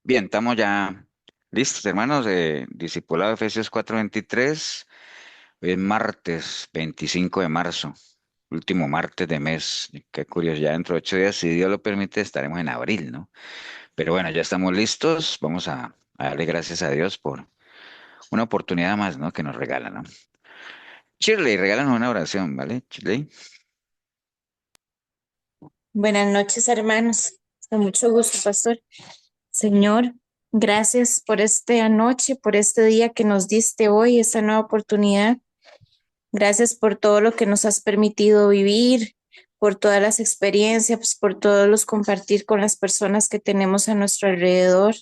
Bien, estamos ya listos, hermanos. Discipulado Efesios 4:23. Hoy es martes 25 de marzo, último martes de mes. Qué curioso, ya dentro de 8 días, si Dios lo permite, estaremos en abril, ¿no? Pero bueno, ya estamos listos. Vamos a darle gracias a Dios por una oportunidad más, ¿no? Que nos regala, ¿no? Shirley, regálanos una oración, ¿vale? Shirley. Buenas noches, hermanos. Con mucho gusto, pastor. Señor, gracias por esta noche, por este día que nos diste hoy, esta nueva oportunidad. Gracias por todo lo que nos has permitido vivir, por todas las experiencias, pues, por todos los compartir con las personas que tenemos a nuestro alrededor.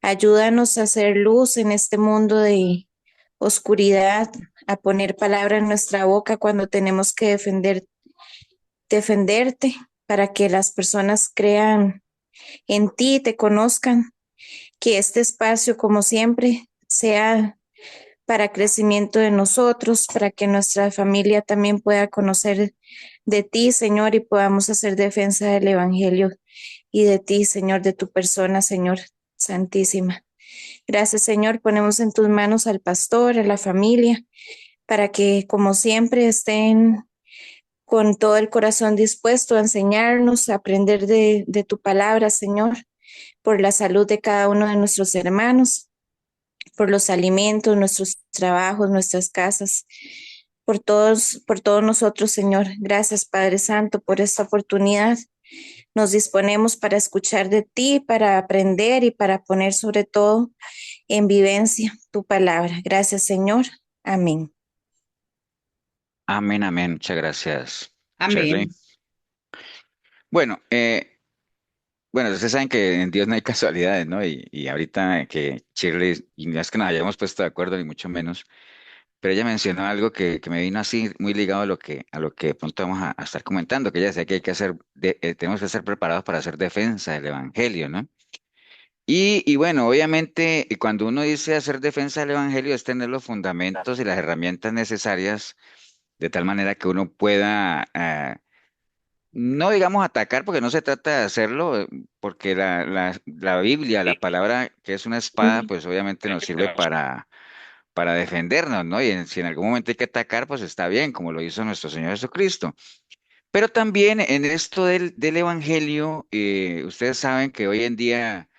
Ayúdanos a hacer luz en este mundo de oscuridad, a poner palabra en nuestra boca cuando tenemos que defenderte para que las personas crean en ti, te conozcan, que este espacio, como siempre, sea para crecimiento de nosotros, para que nuestra familia también pueda conocer de ti, Señor, y podamos hacer defensa del Evangelio y de ti, Señor, de tu persona, Señor Santísima. Gracias, Señor. Ponemos en tus manos al pastor, a la familia, para que, como siempre, estén con todo el corazón dispuesto a enseñarnos, a aprender de tu palabra, Señor, por la salud de cada uno de nuestros hermanos, por los alimentos, nuestros trabajos, nuestras casas, por todos nosotros, Señor. Gracias, Padre Santo, por esta oportunidad. Nos disponemos para escuchar de ti, para aprender y para poner sobre todo en vivencia tu palabra. Gracias, Señor. Amén. Amén, amén. Muchas gracias, Shirley. Amén. Bueno, bueno, ustedes saben que en Dios no hay casualidades, ¿no? Y ahorita que Shirley, y no es que nos hayamos puesto de acuerdo, ni mucho menos, pero ella mencionó algo que me vino así muy ligado a lo que de pronto vamos a estar comentando, que ella decía que hay que hacer, tenemos que estar preparados para hacer defensa del Evangelio, ¿no? Y bueno, obviamente, y cuando uno dice hacer defensa del Evangelio es tener los fundamentos y las herramientas necesarias de tal manera que uno pueda no digamos atacar, porque no se trata de hacerlo, porque la Biblia, la palabra que es una espada, pues obviamente nos sirve para defendernos, ¿no? Si en algún momento hay que atacar, pues está bien, como lo hizo nuestro Señor Jesucristo. Pero también en esto del Evangelio, ustedes saben que hoy en día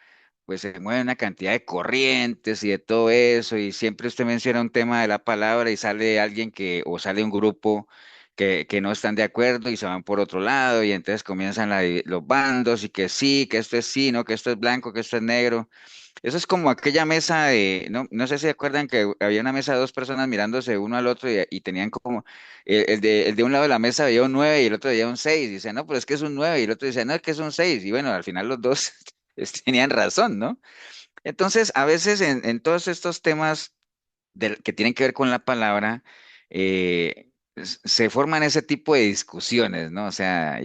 pues se mueve una cantidad de corrientes y de todo eso, y siempre usted menciona un tema de la palabra y sale alguien o sale un grupo que no están de acuerdo y se van por otro lado, y entonces comienzan los bandos y que sí, que esto es sí, no, que esto es blanco, que esto es negro. Eso es como aquella mesa no sé si se acuerdan que había una mesa de dos personas mirándose uno al otro y tenían como, el de un lado de la mesa veía un 9 y el otro veía un 6 y dice, no, pero es que es un 9 y el otro dice, no, es que es un 6 y bueno, al final los dos tenían razón, ¿no? Entonces, a veces en todos estos temas que tienen que ver con la palabra, se forman ese tipo de discusiones, ¿no? O sea,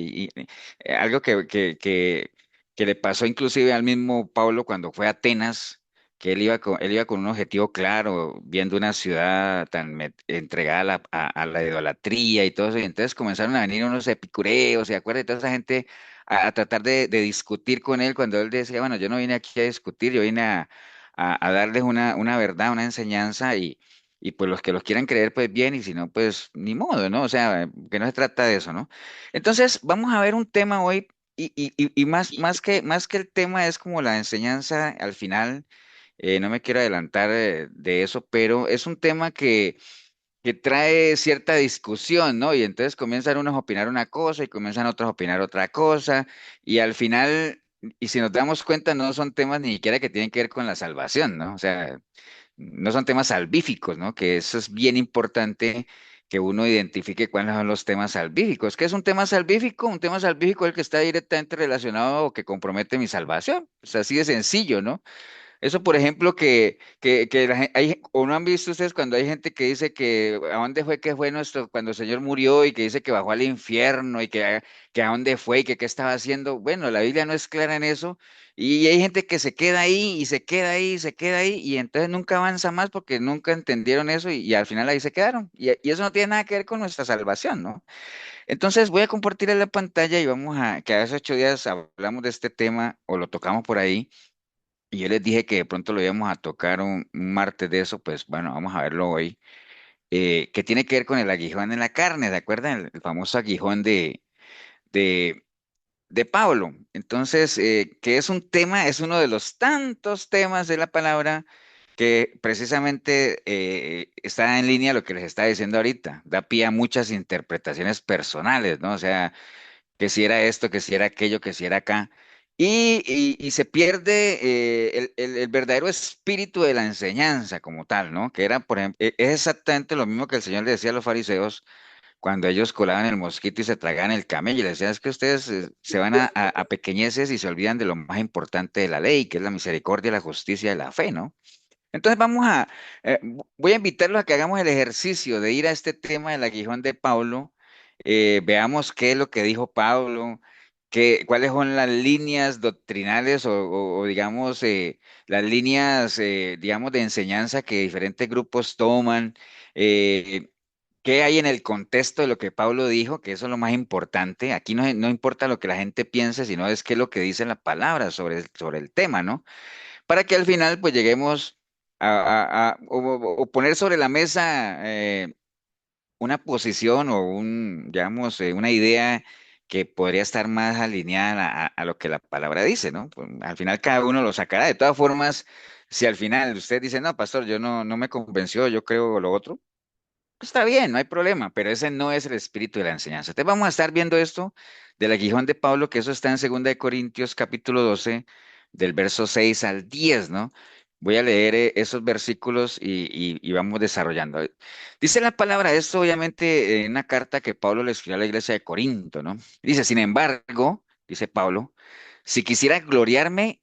algo que le pasó inclusive al mismo Pablo cuando fue a Atenas, que él iba con un objetivo claro, viendo una ciudad tan entregada a la idolatría y todo eso, y entonces comenzaron a venir unos epicureos, ¿se acuerdan? Toda esa gente a tratar de discutir con él cuando él decía, bueno, yo no vine aquí a discutir, yo vine a darles una verdad, una enseñanza y pues los que los quieran creer, pues bien, y si no, pues ni modo, ¿no? O sea, que no se trata de eso, ¿no? Entonces, vamos a ver un tema hoy y más que el tema es como la enseñanza al final, no me quiero adelantar de eso, pero es un tema que trae cierta discusión, ¿no? Y entonces comienzan unos a opinar una cosa y comienzan otros a opinar otra cosa, y al final, y si nos damos cuenta, no son temas ni siquiera que tienen que ver con la salvación, ¿no? O sea, no son temas salvíficos, ¿no? Que eso es bien importante que uno identifique cuáles son los temas salvíficos. ¿Qué es un tema salvífico? Un tema salvífico es el que está directamente relacionado o que compromete mi salvación. Es así de sencillo, ¿no? Eso, por ejemplo, que o no han visto ustedes cuando hay gente que dice que a dónde fue que fue cuando el Señor murió y que dice que bajó al infierno y que a dónde fue y que qué estaba haciendo. Bueno, la Biblia no es clara en eso y hay gente que se queda ahí y se queda ahí y se queda ahí y entonces nunca avanza más porque nunca entendieron eso y al final ahí se quedaron. Y eso no tiene nada que ver con nuestra salvación, ¿no? Entonces voy a compartir en la pantalla y que hace 8 días hablamos de este tema o lo tocamos por ahí y yo les dije que de pronto lo íbamos a tocar un martes de eso, pues bueno, vamos a verlo hoy, que tiene que ver con el aguijón en la carne, ¿se acuerdan? El famoso aguijón de, de Pablo. Entonces, que es un tema, es uno de los tantos temas de la palabra que precisamente está en línea a lo que les está diciendo ahorita. Da pie a muchas interpretaciones personales, ¿no? O sea, que si era esto, que si era aquello, que si era acá. Y se pierde el verdadero espíritu de la enseñanza como tal, ¿no? Que era, por ejemplo, es exactamente lo mismo que el Señor le decía a los fariseos cuando ellos colaban el mosquito y se tragaban el camello. Y les decían, es que ustedes se van a pequeñeces y se olvidan de lo más importante de la ley, que es la misericordia, la justicia y la fe, ¿no? Entonces voy a invitarlos a que hagamos el ejercicio de ir a este tema del aguijón de Pablo, veamos qué es lo que dijo Pablo, cuáles son las líneas doctrinales o, digamos, las líneas, digamos, de enseñanza que diferentes grupos toman, eh, qué hay en el contexto de lo que Pablo dijo, que eso es lo más importante. Aquí no importa lo que la gente piense, sino es qué es lo que dice la palabra sobre el tema, ¿no? Para que al final pues lleguemos o poner sobre la mesa una posición o digamos, una idea que podría estar más alineada a lo que la palabra dice, ¿no? Pues, al final cada uno lo sacará. De todas formas, si al final usted dice, no, pastor, yo no me convenció, yo creo lo otro, está bien, no hay problema, pero ese no es el espíritu de la enseñanza. Entonces vamos a estar viendo esto del aguijón de Pablo, que eso está en 2 Corintios capítulo 12, del verso 6 al 10, ¿no? Voy a leer esos versículos y vamos desarrollando. Dice la palabra, esto obviamente en una carta que Pablo le escribió a la iglesia de Corinto, ¿no? Dice, sin embargo, dice Pablo, si quisiera gloriarme,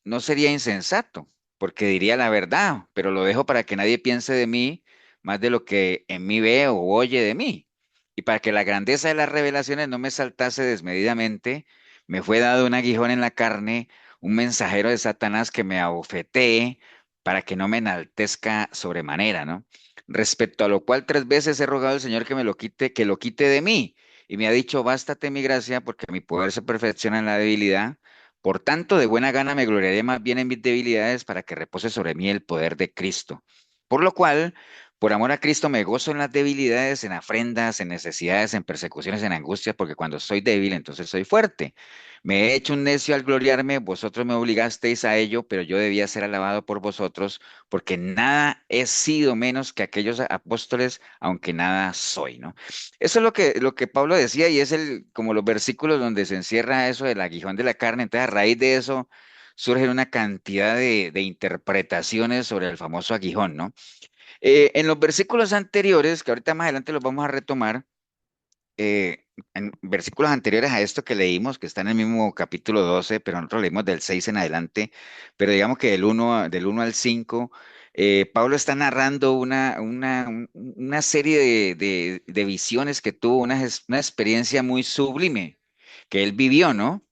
no sería insensato, porque diría la verdad, pero lo dejo para que nadie piense de mí más de lo que en mí ve o oye de mí. Y para que la grandeza de las revelaciones no me saltase desmedidamente, me fue dado un aguijón en la carne, un mensajero de Satanás que me abofetee para que no me enaltezca sobremanera, ¿no? Respecto a lo cual 3 veces he rogado al Señor que me lo quite, que lo quite de mí. Y me ha dicho, bástate mi gracia, porque mi poder se perfecciona en la debilidad. Por tanto, de buena gana me gloriaré más bien en mis debilidades para que repose sobre mí el poder de Cristo. Por lo cual, por amor a Cristo me gozo en las debilidades, en afrentas, en necesidades, en persecuciones, en angustias, porque cuando soy débil, entonces soy fuerte. Me he hecho un necio al gloriarme, vosotros me obligasteis a ello, pero yo debía ser alabado por vosotros, porque nada he sido menos que aquellos apóstoles, aunque nada soy, ¿no? Eso es lo que Pablo decía y es como los versículos donde se encierra eso del aguijón de la carne. Entonces, a raíz de eso surgen una cantidad de interpretaciones sobre el famoso aguijón, ¿no? En los versículos anteriores, que ahorita más adelante los vamos a retomar, en versículos anteriores a esto que leímos, que está en el mismo capítulo 12, pero nosotros leímos del 6 en adelante, pero digamos que del uno al 5, Pablo está narrando una serie de visiones que tuvo, una experiencia muy sublime que él vivió, ¿no?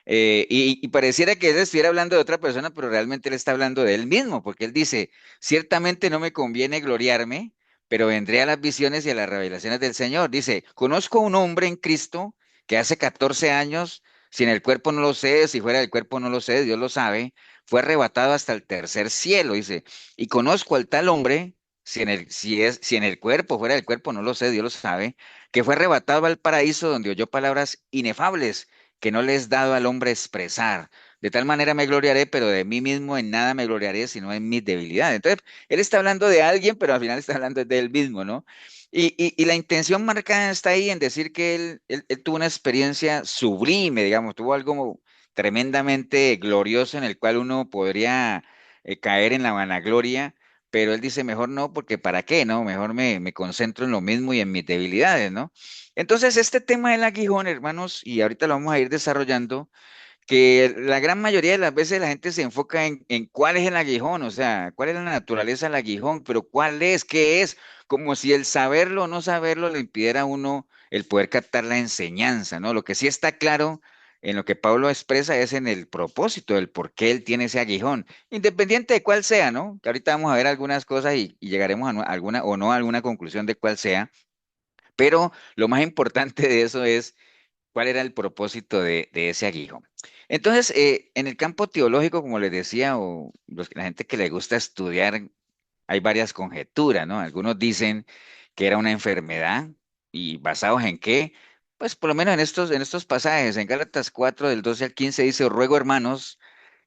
Y pareciera que él estuviera hablando de otra persona, pero realmente él está hablando de él mismo, porque él dice, ciertamente no me conviene gloriarme, pero vendré a las visiones y a las revelaciones del Señor. Dice, conozco a un hombre en Cristo que hace 14 años, si en el cuerpo no lo sé, si fuera del cuerpo no lo sé, Dios lo sabe, fue arrebatado hasta el tercer cielo, dice, y conozco al tal hombre, si en el cuerpo, fuera del cuerpo no lo sé, Dios lo sabe, que fue arrebatado al paraíso donde oyó palabras inefables que no le es dado al hombre expresar. De tal manera me gloriaré, pero de mí mismo en nada me gloriaré, sino en mis debilidades. Entonces, él está hablando de alguien, pero al final está hablando de él mismo, ¿no? Y la intención marcada está ahí en decir que él tuvo una experiencia sublime, digamos, tuvo algo tremendamente glorioso en el cual uno podría caer en la vanagloria, pero él dice, mejor no, porque ¿para qué, no? Mejor me concentro en lo mismo y en mis debilidades, ¿no? Entonces, este tema del aguijón, hermanos, y ahorita lo vamos a ir desarrollando, que la gran mayoría de las veces la gente se enfoca en cuál es el aguijón, o sea, cuál es la naturaleza del aguijón, pero cuál es, qué es, como si el saberlo o no saberlo le impidiera a uno el poder captar la enseñanza, ¿no? Lo que sí está claro en lo que Pablo expresa es en el propósito, del por qué él tiene ese aguijón, independiente de cuál sea, ¿no? Que ahorita vamos a ver algunas cosas y llegaremos a alguna o no a alguna conclusión de cuál sea, pero lo más importante de eso es cuál era el propósito de ese aguijón. Entonces, en el campo teológico, como les decía, o la gente que le gusta estudiar, hay varias conjeturas, ¿no? Algunos dicen que era una enfermedad y basados en qué, pues por lo menos en estos pasajes, en Gálatas 4 del 12 al 15 dice, os ruego hermanos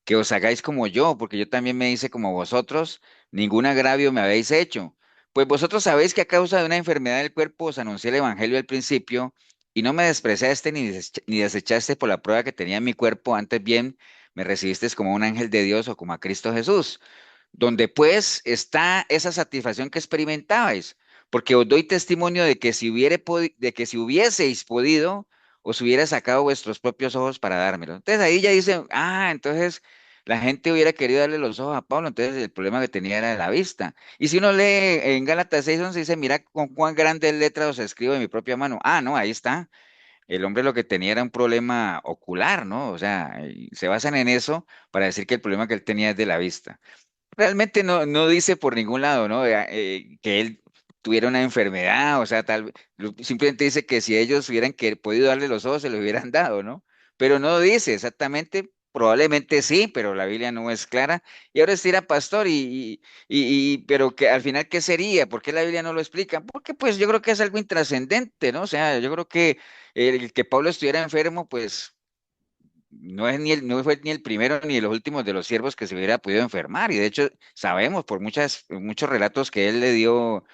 que os hagáis como yo, porque yo también me hice como vosotros, ningún agravio me habéis hecho. Pues vosotros sabéis que a causa de una enfermedad del cuerpo os anuncié el evangelio al principio, y no me despreciaste ni desechaste por la prueba que tenía en mi cuerpo, antes bien me recibisteis como un ángel de Dios o como a Cristo Jesús, donde pues está esa satisfacción que experimentabais, porque os doy testimonio de que de que si hubieseis podido, os hubiera sacado vuestros propios ojos para dármelo. Entonces ahí ya dice, entonces la gente hubiera querido darle los ojos a Pablo, entonces el problema que tenía era de la vista. Y si uno lee en Gálatas 6:11 dice, mira con cuán grandes letras os escribo de mi propia mano. Ah, no, ahí está. El hombre lo que tenía era un problema ocular, ¿no? O sea, y se basan en eso para decir que el problema que él tenía es de la vista. Realmente no dice por ningún lado, ¿no? Que él tuviera una enfermedad, o sea, simplemente dice que si ellos hubieran podido darle los ojos, se los hubieran dado, ¿no? Pero no dice exactamente, probablemente sí, pero la Biblia no es clara. Y ahora era pastor, pero que al final, ¿qué sería? ¿Por qué la Biblia no lo explica? Porque pues yo creo que es algo intrascendente, ¿no? O sea, yo creo que el que Pablo estuviera enfermo, pues no fue ni el primero ni los últimos de los siervos que se hubiera podido enfermar. Y de hecho, sabemos por muchos relatos que él le dio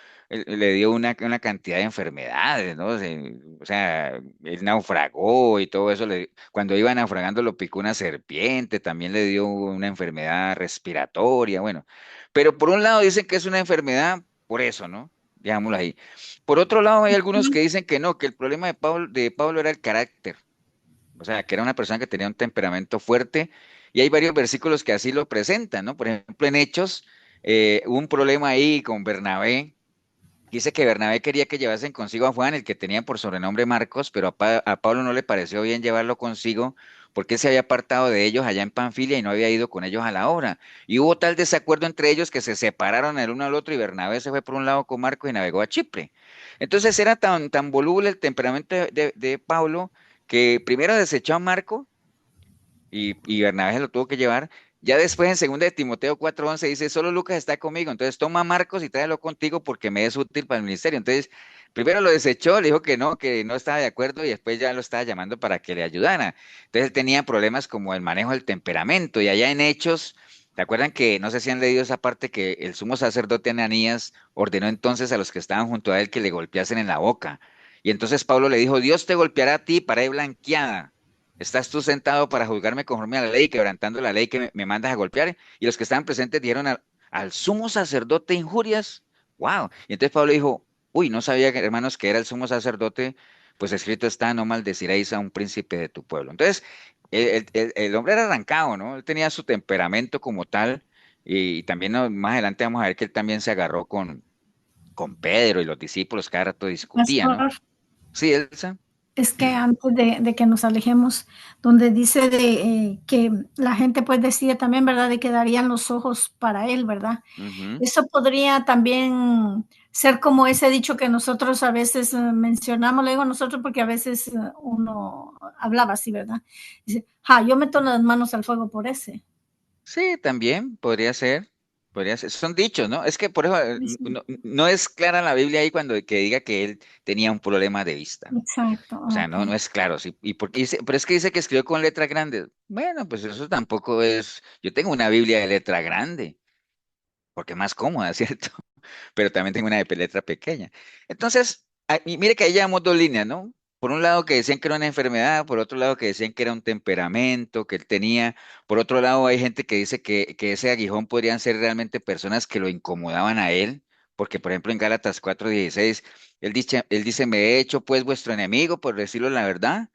una cantidad de enfermedades, ¿no? O sea, él naufragó y todo eso. Cuando iba naufragando lo picó una serpiente, también le dio una enfermedad respiratoria, bueno. Pero por un lado dicen que es una enfermedad por eso, ¿no? Digámoslo ahí. Por otro lado, hay algunos que dicen que no, que el problema de Pablo era el carácter. O sea, que era una persona que tenía un temperamento fuerte y hay varios versículos que así lo presentan, ¿no? Por ejemplo, en Hechos hubo un problema ahí con Bernabé. Dice que Bernabé quería que llevasen consigo a Juan, el que tenía por sobrenombre Marcos, pero a Pablo no le pareció bien llevarlo consigo porque él se había apartado de ellos allá en Panfilia y no había ido con ellos a la obra. Y hubo tal desacuerdo entre ellos que se separaron el uno al otro y Bernabé se fue por un lado con Marcos y navegó a Chipre. Entonces era tan voluble el temperamento de Pablo que primero desechó a Marco y Bernabé se lo tuvo que llevar. Ya después en 2 de Timoteo 4:11 dice, solo Lucas está conmigo, entonces toma a Marcos y tráelo contigo porque me es útil para el ministerio. Entonces, primero lo desechó, le dijo que no estaba de acuerdo y después ya lo estaba llamando para que le ayudara. Entonces él tenía problemas como el manejo del temperamento y allá en Hechos, ¿te acuerdan que no sé si han leído esa parte que el sumo sacerdote Ananías ordenó entonces a los que estaban junto a él que le golpeasen en la boca? Y entonces Pablo le dijo, Dios te golpeará a ti para ir blanqueada. ¿Estás tú sentado para juzgarme conforme a la ley, quebrantando la ley que me mandas a golpear? Y los que estaban presentes dieron al sumo sacerdote injurias. ¡Wow! Y entonces Pablo dijo, uy, no sabía, hermanos, que era el sumo sacerdote, pues escrito está, no maldeciréis a un príncipe de tu pueblo. Entonces, el hombre era arrancado, ¿no? Él tenía su temperamento como tal, y también más adelante vamos a ver que él también se agarró con Pedro y los discípulos, cada rato discutían, ¿no? Pastor, Sí, Elsa. es que antes de que nos alejemos, donde dice que la gente pues decía también, ¿verdad?, de que darían los ojos para él, ¿verdad? Ujú. Eso podría también ser como ese dicho que nosotros a veces mencionamos, le digo nosotros porque a veces uno hablaba así, ¿verdad? Dice, yo meto las manos al fuego por ese. Sí, también podría ser, podría ser. Son dichos, ¿no? Es que por eso Sí, no es clara la Biblia ahí cuando que diga que él tenía un problema de vista, ¿no? exacto, O sea, ok. no es claro, sí. Y porque pero es que dice que escribió con letra grande. Bueno, pues eso tampoco es. Yo tengo una Biblia de letra grande, porque es más cómoda, ¿cierto? Pero también tengo una de letra pequeña. Entonces, y mire que ahí llevamos dos líneas, ¿no? Por un lado que decían que era una enfermedad, por otro lado que decían que era un temperamento que él tenía, por otro lado hay gente que dice que ese aguijón podrían ser realmente personas que lo incomodaban a él, porque por ejemplo en Gálatas 4:16, él dice, me he hecho pues vuestro enemigo, por decirlo la verdad.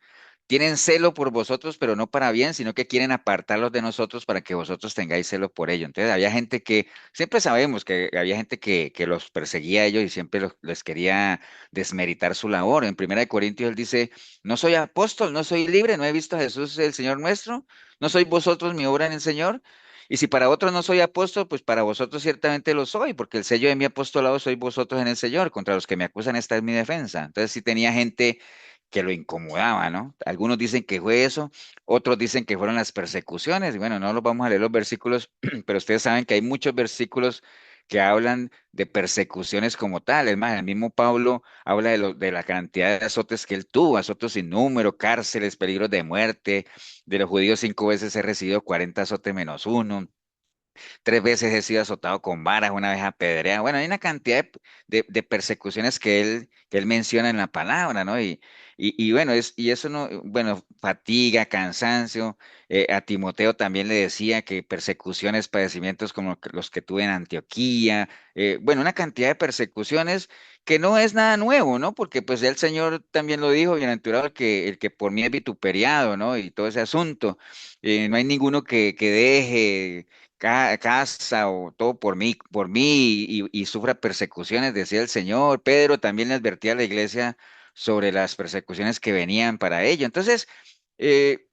Tienen celo por vosotros, pero no para bien, sino que quieren apartarlos de nosotros para que vosotros tengáis celo por ello. Entonces había gente que siempre sabemos que había gente que los perseguía a ellos y siempre les quería desmeritar su labor. En Primera de Corintios él dice, no soy apóstol, no soy libre, no he visto a Jesús el Señor nuestro, no sois vosotros mi obra en el Señor. Y si para otros no soy apóstol, pues para vosotros ciertamente lo soy, porque el sello de mi apostolado sois vosotros en el Señor. Contra los que me acusan esta es mi defensa. Entonces sí tenía gente que lo incomodaba, ¿no? Algunos dicen que fue eso, otros dicen que fueron las persecuciones, y bueno, no los vamos a leer los versículos, pero ustedes saben que hay muchos versículos que hablan de persecuciones como tal. Es más, el mismo Pablo habla de la cantidad de azotes que él tuvo, azotes sin número, cárceles, peligros de muerte. De los judíos 5 veces he recibido 40 azotes menos uno. 3 veces he sido azotado con varas, una vez apedreado. Bueno, hay una cantidad de persecuciones que él menciona en la palabra, ¿no? Y bueno, y eso no, bueno, fatiga, cansancio. A Timoteo también le decía que persecuciones, padecimientos como los que tuve en Antioquía. Bueno, una cantidad de persecuciones que no es nada nuevo, ¿no? Porque pues ya el Señor también lo dijo, bienaventurado el que por mí es vituperiado, ¿no? Y todo ese asunto. No hay ninguno que deje casa o todo por mí y sufra persecuciones, decía el Señor. Pedro también le advertía a la iglesia sobre las persecuciones que venían para ello. Entonces, eh,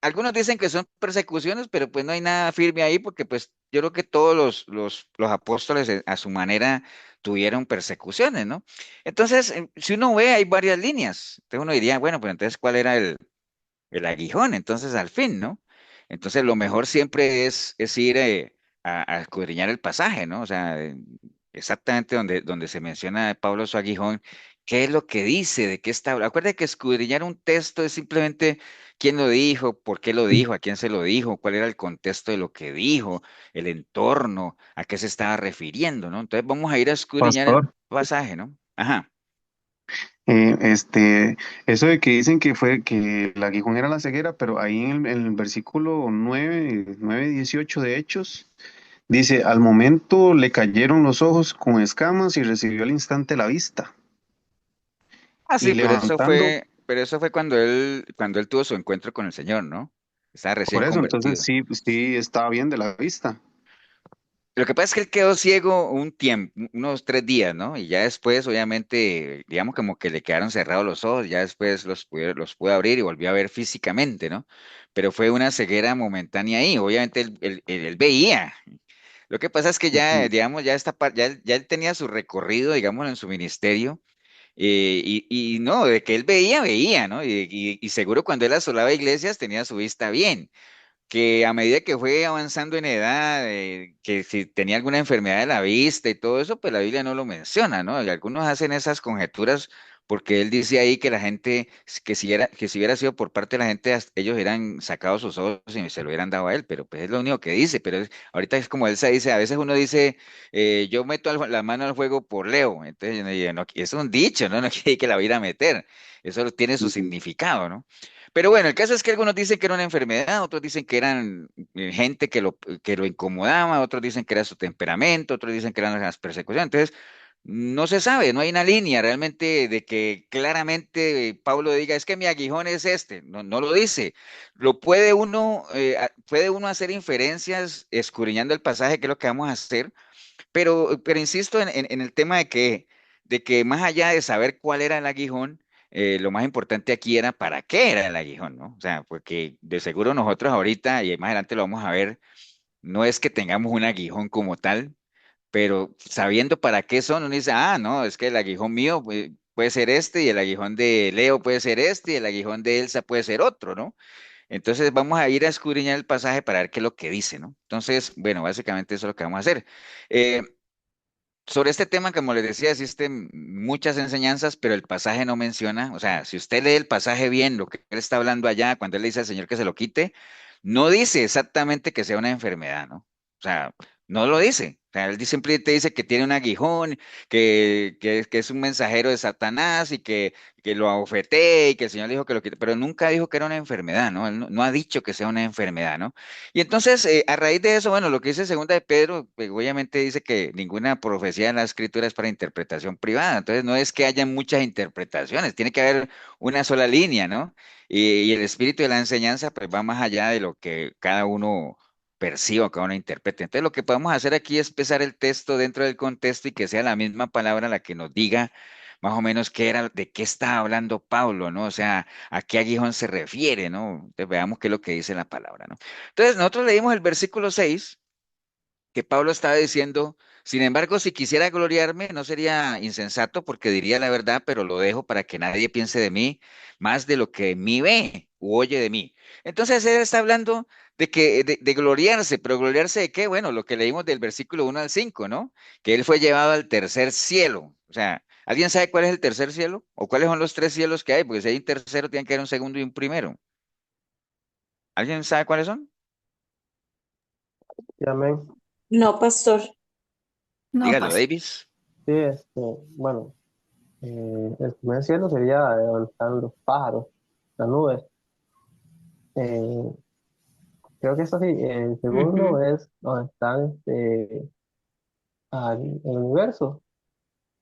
algunos dicen que son persecuciones, pero pues no hay nada firme ahí porque pues yo creo que todos los apóstoles a su manera tuvieron persecuciones, ¿no? Entonces, si uno ve, hay varias líneas. Entonces uno diría, bueno, pues entonces, ¿cuál era el aguijón? Entonces, al fin, ¿no? Entonces, lo mejor siempre es ir a escudriñar el pasaje, ¿no? O sea, exactamente donde se menciona de Pablo su aguijón, qué es lo que dice, de qué está hablando. Acuérdate que escudriñar un texto es simplemente quién lo dijo, por qué lo dijo, a quién se lo dijo, cuál era el contexto de lo que dijo, el entorno, a qué se estaba refiriendo, ¿no? Entonces, vamos a ir a escudriñar el Pastor, pasaje, ¿no? Ajá. eh, este, eso de que dicen que fue que el aguijón era la ceguera, pero ahí en el versículo 9 18 de Hechos, dice, al momento le cayeron los ojos con escamas y recibió al instante la vista. Ah, Y sí, levantando, pero eso fue cuando él tuvo su encuentro con el Señor, ¿no? Estaba recién por eso, entonces convertido. sí, sí estaba bien de la vista. Lo que pasa es que él quedó ciego un tiempo, unos 3 días, ¿no? Y ya después, obviamente, digamos como que le quedaron cerrados los ojos, ya después los pudo abrir y volvió a ver físicamente, ¿no? Pero fue una ceguera momentánea ahí. Obviamente él veía. Lo que pasa es que ya, Ujú. digamos, ya él tenía su recorrido, digamos, en su ministerio. Y no, de que él veía, veía, ¿no? Y seguro cuando él asolaba iglesias tenía su vista bien, que a medida que fue avanzando en edad, que si tenía alguna enfermedad de la vista y todo eso, pues la Biblia no lo menciona, ¿no? Y algunos hacen esas conjeturas porque él dice ahí que la gente, que si hubiera sido por parte de la gente, ellos hubieran sacado sus ojos y se lo hubieran dado a él, pero pues es lo único que dice, pero ahorita es como él se dice, a veces uno dice, yo meto la mano al fuego por Leo, entonces yo no, digo, no, es un dicho, ¿no? No quiere decir que la vaya a meter, eso tiene su Ujú. significado, ¿no? Pero bueno, el caso es que algunos dicen que era una enfermedad, otros dicen que eran gente que lo incomodaba, otros dicen que era su temperamento, otros dicen que eran las persecuciones. Entonces, no se sabe, no hay una línea realmente de que claramente Pablo diga, es que mi aguijón es este. No, no lo dice. Puede uno hacer inferencias escudriñando el pasaje, que es lo que vamos a hacer, pero insisto en el tema de que más allá de saber cuál era el aguijón, lo más importante aquí era para qué era el aguijón, ¿no? O sea, porque de seguro nosotros ahorita, y más adelante lo vamos a ver, no es que tengamos un aguijón como tal, pero sabiendo para qué son, uno dice, ah, no, es que el aguijón mío puede ser este, y el aguijón de Leo puede ser este, y el aguijón de Elsa puede ser otro, ¿no? Entonces vamos a ir a escudriñar el pasaje para ver qué es lo que dice, ¿no? Entonces, bueno, básicamente eso es lo que vamos a hacer. Eh, Sobre este tema, como les decía, existen muchas enseñanzas, pero el pasaje no menciona, o sea, si usted lee el pasaje bien, lo que él está hablando allá, cuando él le dice al Señor que se lo quite, no dice exactamente que sea una enfermedad, ¿no? O sea, no lo dice. O sea, él siempre te dice que tiene un aguijón, que es un mensajero de Satanás y que lo abofeté y que el Señor le dijo que lo quite, pero nunca dijo que era una enfermedad, ¿no? Él no ha dicho que sea una enfermedad, ¿no? Y entonces, a raíz de eso, bueno, lo que dice Segunda de Pedro, pues, obviamente dice que ninguna profecía en la Escritura es para interpretación privada. Entonces, no es que haya muchas interpretaciones, tiene que haber una sola línea, ¿no? Y el espíritu de la enseñanza, pues, va más allá de lo que cada uno perciba, cada uno interprete. Entonces, lo que podemos hacer aquí es pesar el texto dentro del contexto y que sea la misma palabra la que nos diga más o menos de qué está hablando Pablo, ¿no? O sea, a qué aguijón se refiere, ¿no? Entonces, veamos qué es lo que dice la palabra, ¿no? Entonces, nosotros leímos el versículo 6 que Pablo estaba diciendo Sin embargo, si quisiera gloriarme, no sería insensato porque diría la verdad, pero lo dejo para que nadie piense de mí más de lo que en mí ve u oye de mí. Entonces él está hablando de gloriarse, pero gloriarse de qué? Bueno, lo que leímos del versículo 1 al 5, ¿no? Que él fue llevado al tercer cielo. O sea, ¿alguien sabe cuál es el tercer cielo? ¿O cuáles son los tres cielos que hay? Porque si hay un tercero, tiene que haber un segundo y un primero. ¿Alguien sabe cuáles son? Sí, amén. No, pastor. No Dígalo, pasa. Davis. Sí, bueno, el primer cielo sería donde están los pájaros, las nubes. Eh, Creo que eso sí. El segundo Ujú. es donde están el universo.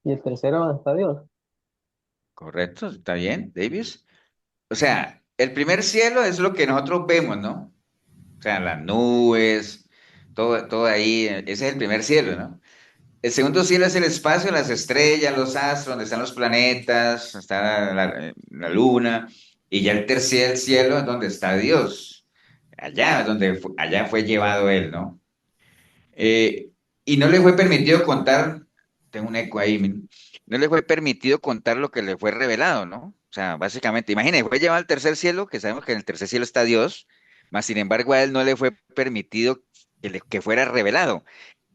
Y el tercero donde está Dios. Correcto, está bien, Davis. O sea, el primer cielo es lo que nosotros vemos, ¿no? O sea, las nubes, todo ahí, ese es el primer cielo, ¿no? El segundo cielo es el espacio, las estrellas, los astros, donde están los planetas, está la luna, y ya el tercer cielo es donde está Dios. Allá es donde allá fue llevado él, ¿no? Eh, y no le fue permitido contar, tengo un eco ahí, no le fue permitido contar lo que le fue revelado, ¿no? O sea, básicamente, imagínese, fue llevado al tercer cielo, que sabemos que en el tercer cielo está Dios, mas sin embargo a él no le fue permitido que fuera revelado.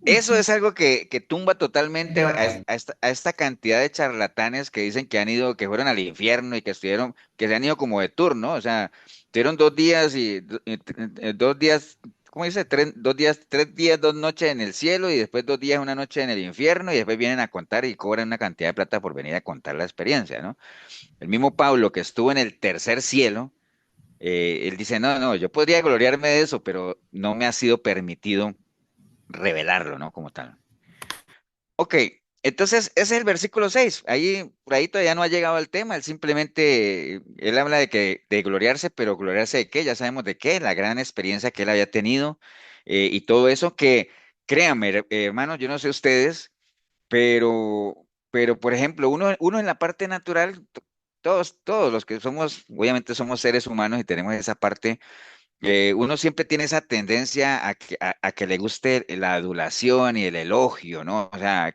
Eso Ujú. es algo que tumba totalmente a esta cantidad de charlatanes que dicen que han ido, que fueron al infierno y que estuvieron, que se han ido como de tour, ¿no? O sea, estuvieron 2 días y 2 días, ¿cómo dice? 2 días, 3 días, 2 noches en el cielo y después 2 días, una noche en el infierno y después vienen a contar y cobran una cantidad de plata por venir a contar la experiencia, ¿no? El mismo Pablo que estuvo en el tercer cielo, él dice, no, no, yo podría gloriarme de eso, pero no me ha sido permitido revelarlo, ¿no? Como tal. Ok, entonces ese es el versículo 6. Ahí, por ahí todavía no ha llegado al tema. Él simplemente, él habla de gloriarse, pero gloriarse de qué, ya sabemos de qué, la gran experiencia que él había tenido y todo eso que, créanme, hermanos, yo no sé ustedes, pero por ejemplo, uno en la parte natural, todos los que somos, obviamente somos seres humanos y tenemos esa parte uno siempre tiene esa tendencia a que le guste la adulación y el elogio, ¿no? O sea,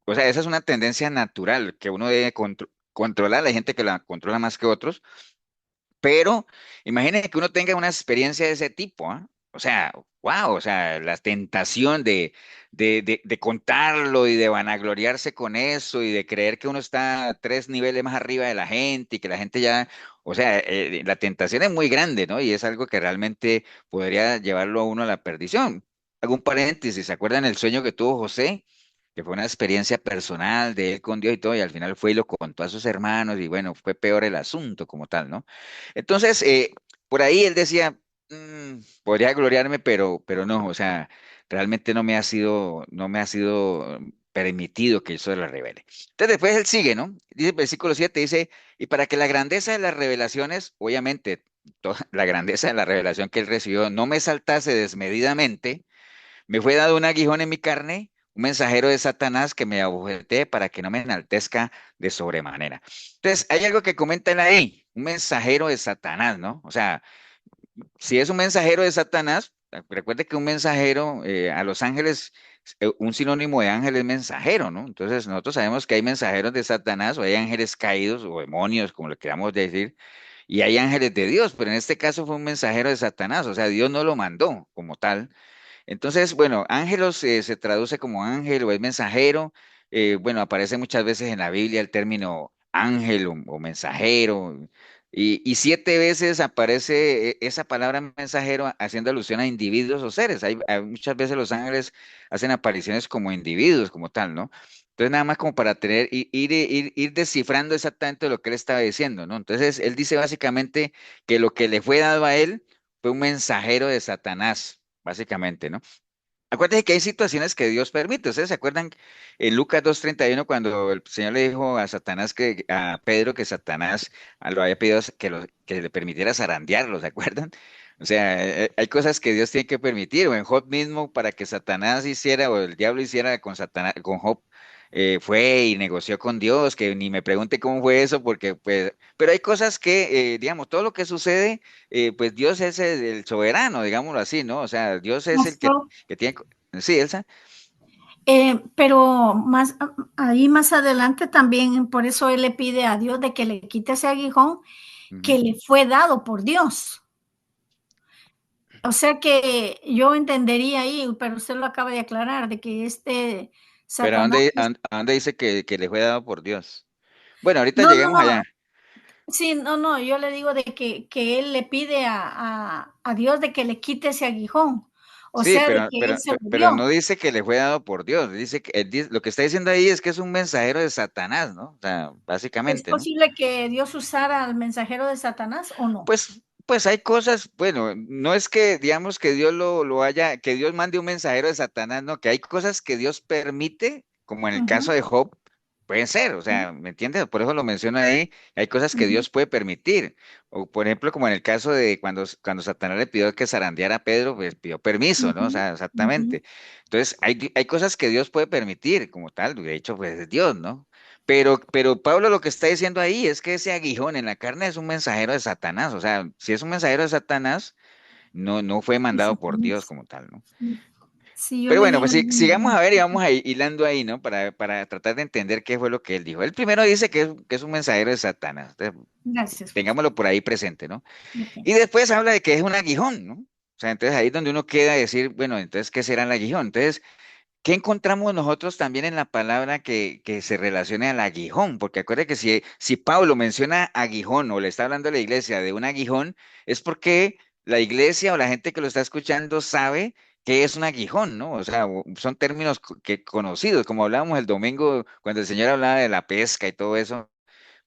o sea, esa es una tendencia natural que uno debe controlar. Hay gente que la controla más que otros, pero imagínense que uno tenga una experiencia de ese tipo, ¿ah? O sea, wow, o sea, la tentación de contarlo y de vanagloriarse con eso y de creer que uno está 3 niveles más arriba de la gente y que la gente ya, o sea, la tentación es muy grande, ¿no? Y es algo que realmente podría llevarlo a uno a la perdición. Hago un paréntesis, ¿se acuerdan el sueño que tuvo José? Que fue una experiencia personal de él con Dios y todo, y al final fue y lo contó a sus hermanos, y bueno, fue peor el asunto como tal, ¿no? Entonces, por ahí él decía, podría gloriarme, pero no, o sea, realmente no me ha sido permitido que eso lo revele. Entonces, después él sigue, ¿no? Dice el versículo 7, dice, y para que la grandeza de las revelaciones, obviamente, la grandeza de la revelación que él recibió no me saltase desmedidamente, me fue dado un aguijón en mi carne, un mensajero de Satanás que me abofeté para que no me enaltezca de sobremanera. Entonces, hay algo que comenta él ahí, un mensajero de Satanás, ¿no? O sea, si es un mensajero de Satanás, recuerde que un mensajero, a los ángeles, un sinónimo de ángel es mensajero, ¿no? Entonces, nosotros sabemos que hay mensajeros de Satanás o hay ángeles caídos o demonios, como le queramos decir, y hay ángeles de Dios, pero en este caso fue un mensajero de Satanás, o sea, Dios no lo mandó como tal. Entonces, bueno, ángelos se traduce como ángel o es mensajero. Bueno, aparece muchas veces en la Biblia el término ángel o mensajero. Y 7 veces aparece esa palabra mensajero haciendo alusión a individuos o seres. Muchas veces los ángeles hacen apariciones como individuos, como tal, ¿no? Entonces, nada más como para ir descifrando exactamente lo que él estaba diciendo, ¿no? Entonces, él dice básicamente que lo que le fue dado a él fue un mensajero de Satanás, básicamente, ¿no? Acuérdense que hay situaciones que Dios permite. ¿Ustedes se acuerdan en Lucas 2:31 cuando el Señor le dijo a Satanás a Pedro que Satanás lo había pedido que le permitiera zarandearlo, ¿se acuerdan? O sea, hay cosas que Dios tiene que permitir, o en Job mismo, para que Satanás hiciera, o el diablo hiciera con Satanás, con Job, fue y negoció con Dios, que ni me pregunte cómo fue eso, porque pues, pero hay cosas que, digamos, todo lo que sucede, pues Dios es el soberano, digámoslo así, ¿no? O sea, Dios es el que Pastor, que tiene... Sí, Elsa. Pero ahí más adelante también, por eso él le pide a Dios de que le quite ese aguijón Ujú. que le fue dado por Dios. O sea que yo entendería ahí, pero usted lo acaba de aclarar, de que Pero ¿a Satanás, dónde, a dónde dice que le fue dado por Dios? Bueno, ahorita no, lleguemos no, allá. sí, no, yo le digo de que él le pide a Dios de que le quite ese aguijón, o Sí, sea, de que él se pero murió. no dice que le fue dado por Dios. Dice que lo que está diciendo ahí es que es un mensajero de Satanás, ¿no? O sea, ¿Es básicamente, ¿no? posible que Dios usara al mensajero de Satanás o no? Pues hay cosas, bueno, no es que digamos que Dios lo haya, que Dios mande un mensajero de Satanás, no, que hay cosas que Dios permite, como en el caso Ujú, de Job, pueden ser, o sea, ¿me entiendes? Por eso lo menciono ahí, hay cosas que ujú, Dios puede permitir, o por ejemplo, como en el caso de cuando Satanás le pidió que zarandeara a Pedro, pues pidió permiso, ¿no? O ujú, sea, ujú. exactamente. Entonces, hay cosas que Dios puede permitir, como tal, de hecho, pues es Dios, ¿no? Pero Pablo lo que está diciendo ahí es que ese aguijón en la carne es un mensajero de Satanás. O sea, si es un mensajero de Satanás, no fue De mandado por Dios Satanás. como tal, ¿no? Sí, sí, yo Pero leí bueno, en pues sigamos algún. a ver y vamos a ir hilando ahí, ¿no? Para tratar de entender qué fue lo que él dijo. Él primero dice que es un mensajero de Satanás. Entonces, Gracias, pues. tengámoslo por ahí presente, ¿no? Ok. Y después habla de que es un aguijón, ¿no? O sea, entonces ahí es donde uno queda a decir, bueno, entonces, ¿qué será el aguijón? Entonces, ¿qué encontramos nosotros también en la palabra que se relacione al aguijón? Porque acuérdate que si Pablo menciona aguijón o le está hablando a la iglesia de un aguijón, es porque la iglesia o la gente que lo está escuchando sabe qué es un aguijón, ¿no? O sea, son términos que conocidos, como hablábamos el domingo cuando el Señor hablaba de la pesca y todo eso.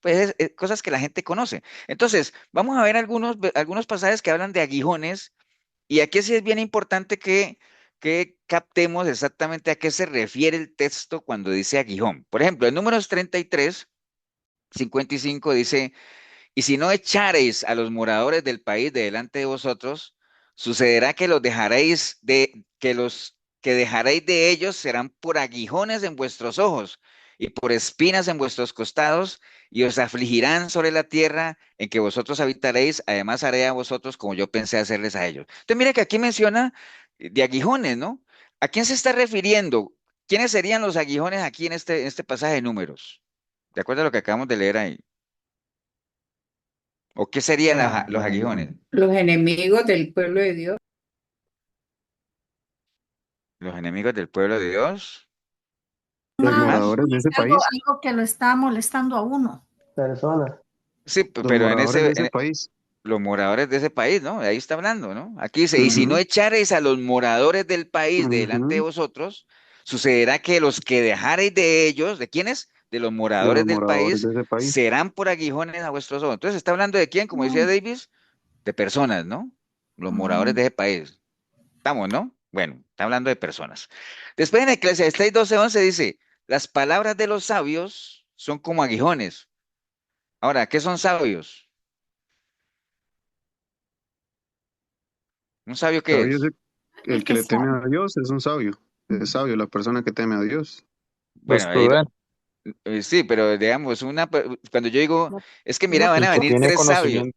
Pues es cosas que la gente conoce. Entonces, vamos a ver algunos pasajes que hablan de aguijones y aquí sí es bien importante que captemos exactamente a qué se refiere el texto cuando dice aguijón. Por ejemplo, en Números 33, 55 dice, y si no echareis a los moradores del país de delante de vosotros, sucederá que los que dejaréis de ellos serán por aguijones en vuestros ojos y por espinas en vuestros costados, y os afligirán sobre la tierra en que vosotros habitaréis. Además haré a vosotros como yo pensé hacerles a ellos. Entonces, mire que aquí menciona de aguijones, ¿no? ¿A quién se está refiriendo? ¿Quiénes serían los aguijones aquí en este pasaje de Números? De acuerdo a lo que acabamos de leer ahí. ¿O qué serían los aguijones? Los enemigos del pueblo de Dios. Los enemigos del pueblo de Dios. Los No, ¿Más? moradores de ese país, algo que lo está molestando a uno. Personas. Sí, los pero en moradores de ese, ese país. los moradores de ese país, ¿no? De ahí está hablando, ¿no? Aquí dice, y si no Ujú, echareis a los moradores del país de delante de ujú. vosotros, sucederá que los que dejareis de ellos, ¿de quiénes? De los De los moradores del moradores país, de ese país. serán por aguijones a vuestros ojos. Entonces, ¿está hablando de quién? Como decía Mm, Davis, de personas, ¿no? Los moradores mm. de ese país. Estamos, ¿no? Bueno, está hablando de personas. Después en Eclesiastés 12:11 dice, las palabras de los sabios son como aguijones. Ahora, ¿qué son sabios? ¿Un sabio qué Sabio es es? el El que que le teme sabe. a Dios, es un sabio. Es sabio la persona que teme a Dios. Los Bueno, prudentes, sí, pero digamos, cuando yo digo, es que mira, van el a venir tres sabios.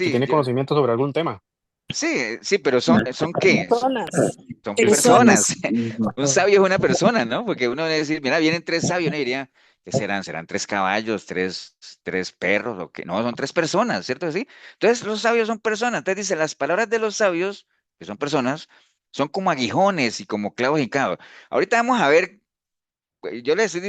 que Sí, tiene conocimiento sobre algún tema. sí, pero ¿son qué? Personas. Son personas. Personas. Un sabio es una persona, ¿no? Porque uno debe decir, mira, vienen tres sabios, uno diría, ¿qué serán? ¿Serán tres caballos, tres perros o qué? No, son tres personas, ¿cierto que sí? Entonces, los sabios son personas. Entonces dice, las palabras de los sabios, que son personas, son como aguijones y como clavos hincados. Ahorita vamos a ver, yo le estoy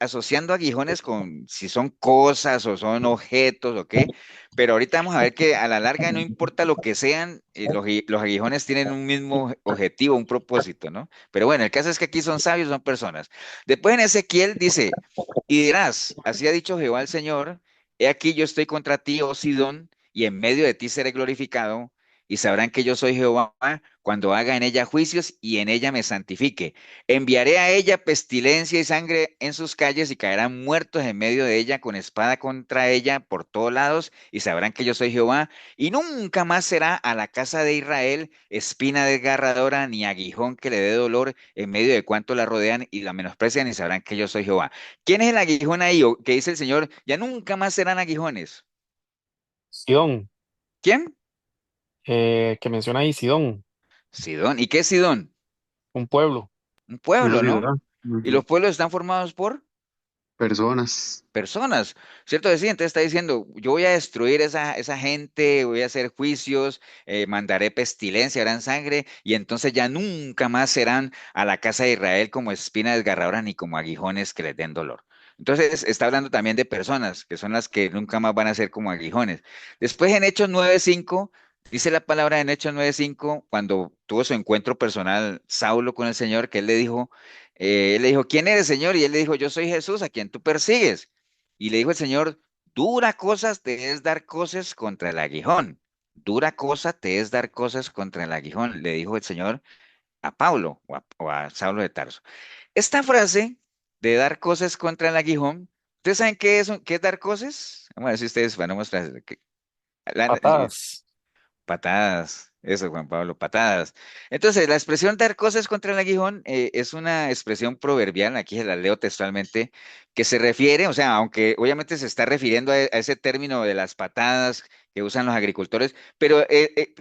asociando aguijones con si son cosas o son objetos o qué, pero ahorita vamos a ver que a la larga no importa lo que sean, los aguijones tienen un mismo objetivo, un propósito, ¿no? Pero bueno, el caso es que aquí son sabios, son personas. Después en Ezequiel dice, y dirás, así ha dicho Jehová el Señor, he aquí yo estoy contra ti, oh Sidón, y en medio de ti seré glorificado, y sabrán que yo soy Jehová cuando haga en ella juicios y en ella me santifique. Enviaré a ella pestilencia y sangre en sus calles y caerán muertos en medio de ella con espada contra ella por todos lados y sabrán que yo soy Jehová. Y nunca más será a la casa de Israel espina desgarradora ni aguijón que le dé dolor en medio de cuanto la rodean y la menosprecian y sabrán que yo soy Jehová. ¿Quién es el aguijón ahí? O que dice el Señor, ya nunca más serán aguijones. Sidón, ¿Quién? que menciona ahí Sidón, Sidón. ¿Y qué es Sidón? un pueblo. Un Una pueblo, ¿no? ciudad. Y Ujú. los pueblos están formados por Personas. personas, ¿cierto? Sí, entonces está diciendo, yo voy a destruir esa gente, voy a hacer juicios, mandaré pestilencia, harán sangre, y entonces ya nunca más serán a la casa de Israel como espina desgarradora ni como aguijones que les den dolor. Entonces está hablando también de personas, que son las que nunca más van a ser como aguijones. Después en Hechos 9:5, dice la palabra en Hechos 9:5, cuando tuvo su encuentro personal Saulo con el Señor, que él le dijo, ¿quién eres, Señor? Y él le dijo, yo soy Jesús, a quien tú persigues. Y le dijo el Señor, dura cosas te es dar cosas contra el aguijón. Dura cosa te es dar cosas contra el aguijón, le dijo el Señor a Pablo o a Saulo de Tarso. Esta frase de dar cosas contra el aguijón, ¿ustedes saben qué es dar cosas? Vamos a ver si ustedes van a mostrar. Patadas. Patadas, eso, Juan Pablo, patadas. Entonces, la expresión dar cosas contra el aguijón es una expresión proverbial, aquí se la leo textualmente, que se refiere, o sea, aunque obviamente se está refiriendo a ese término de las patadas que usan los agricultores, pero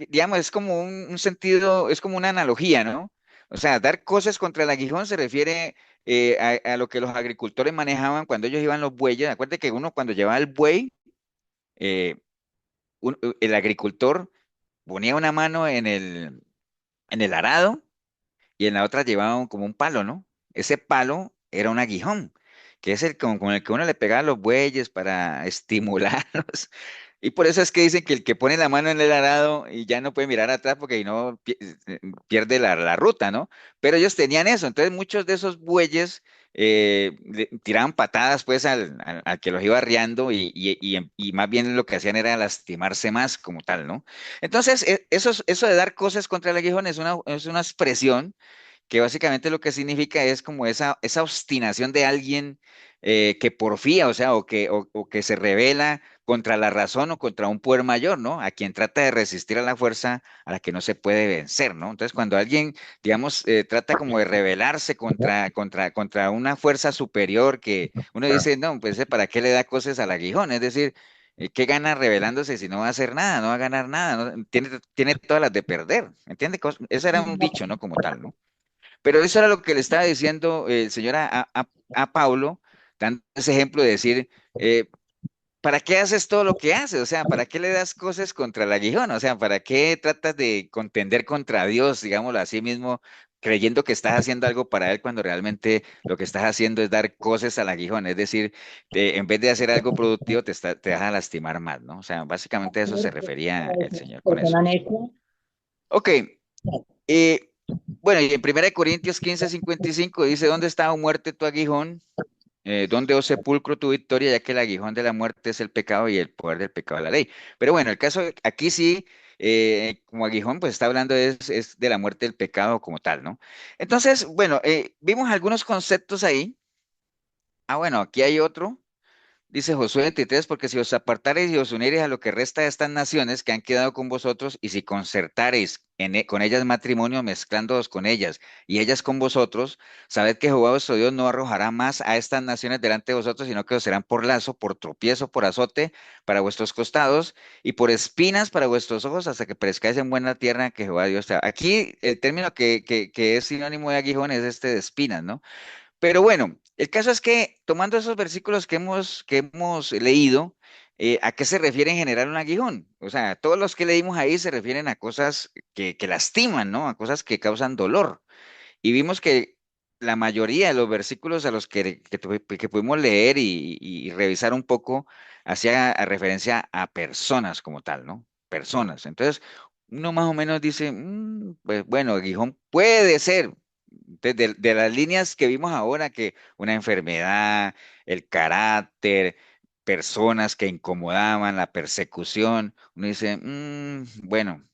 digamos, es como un sentido, es como una analogía, ¿no? O sea, dar cosas contra el aguijón se refiere a lo que los agricultores manejaban cuando ellos iban los bueyes. Acuérdate que uno cuando llevaba el buey, eh, el agricultor ponía una mano en el arado y en la otra llevaba como un palo, ¿no? Ese palo era un aguijón, que es el con el que uno le pegaba a los bueyes para estimularlos. Y por eso es que dicen que el que pone la mano en el arado y ya no puede mirar atrás porque si no pierde la ruta, ¿no? Pero ellos tenían eso, entonces muchos de esos bueyes le tiraban patadas pues al que los iba arriando y más bien lo que hacían era lastimarse más como tal, ¿no? Entonces, eso de dar cosas contra el aguijón es una expresión que básicamente lo que significa es como esa obstinación de alguien que porfía, o sea, o que se revela contra la razón o contra un poder mayor, ¿no? A quien trata de resistir a la fuerza a la que no se puede vencer, ¿no? Entonces, cuando alguien, digamos, trata como de rebelarse contra una fuerza superior que uno dice, no, pues ¿para qué le da cosas al aguijón? Es decir, ¿qué gana rebelándose si no va a hacer nada, no va a ganar nada? Tiene todas las de perder, ¿entiende? Ese era un dicho, ¿no? Como tal, ¿no? Pero eso era lo que le estaba diciendo el Señor a Pablo, dando ese ejemplo de decir, ¿para qué haces todo lo que haces? O sea, ¿para qué le das cosas contra el aguijón? O sea, ¿para qué tratas de contender contra Dios, digámoslo así mismo, creyendo que estás haciendo algo para Él cuando realmente lo que estás haciendo es dar cosas al aguijón? Es decir, en vez de hacer algo productivo, te vas a lastimar más, ¿no? O sea, básicamente a eso se refería el Señor con eso. Ok, eh, bueno, y en 1 Corintios 15:55 dice, ¿dónde está, oh muerte, tu aguijón? ¿Dónde, oh sepulcro, tu victoria? Ya que el aguijón de la muerte es el pecado y el poder del pecado es la ley. Pero bueno, el caso aquí sí, como aguijón, pues está hablando es de la muerte del pecado como tal, ¿no? Entonces, bueno, vimos algunos conceptos ahí. Ah, bueno, aquí hay otro. Dice Josué 23, porque si os apartareis y os uniereis a lo que resta de estas naciones que han quedado con vosotros, y si concertareis con ellas matrimonio, mezclándoos con ellas, y ellas con vosotros, sabed que Jehová vuestro Dios no arrojará más a estas naciones delante de vosotros, sino que os serán por lazo, por tropiezo, por azote para vuestros costados, y por espinas para vuestros ojos, hasta que perezcáis en buena tierra que Jehová Dios te da. Aquí el término que es sinónimo de aguijón es este de espinas, ¿no? Pero bueno, el caso es que tomando esos versículos que hemos leído, ¿a qué se refiere en general un aguijón? O sea, todos los que leímos ahí se refieren a cosas que lastiman, ¿no? A cosas que causan dolor. Y vimos que la mayoría de los versículos a los que pudimos leer y revisar un poco hacía referencia a personas como tal, ¿no? Personas. Entonces, uno más o menos dice, pues bueno, aguijón puede ser. De las líneas que vimos ahora, que una enfermedad, el carácter, personas que incomodaban, la persecución, uno dice, bueno.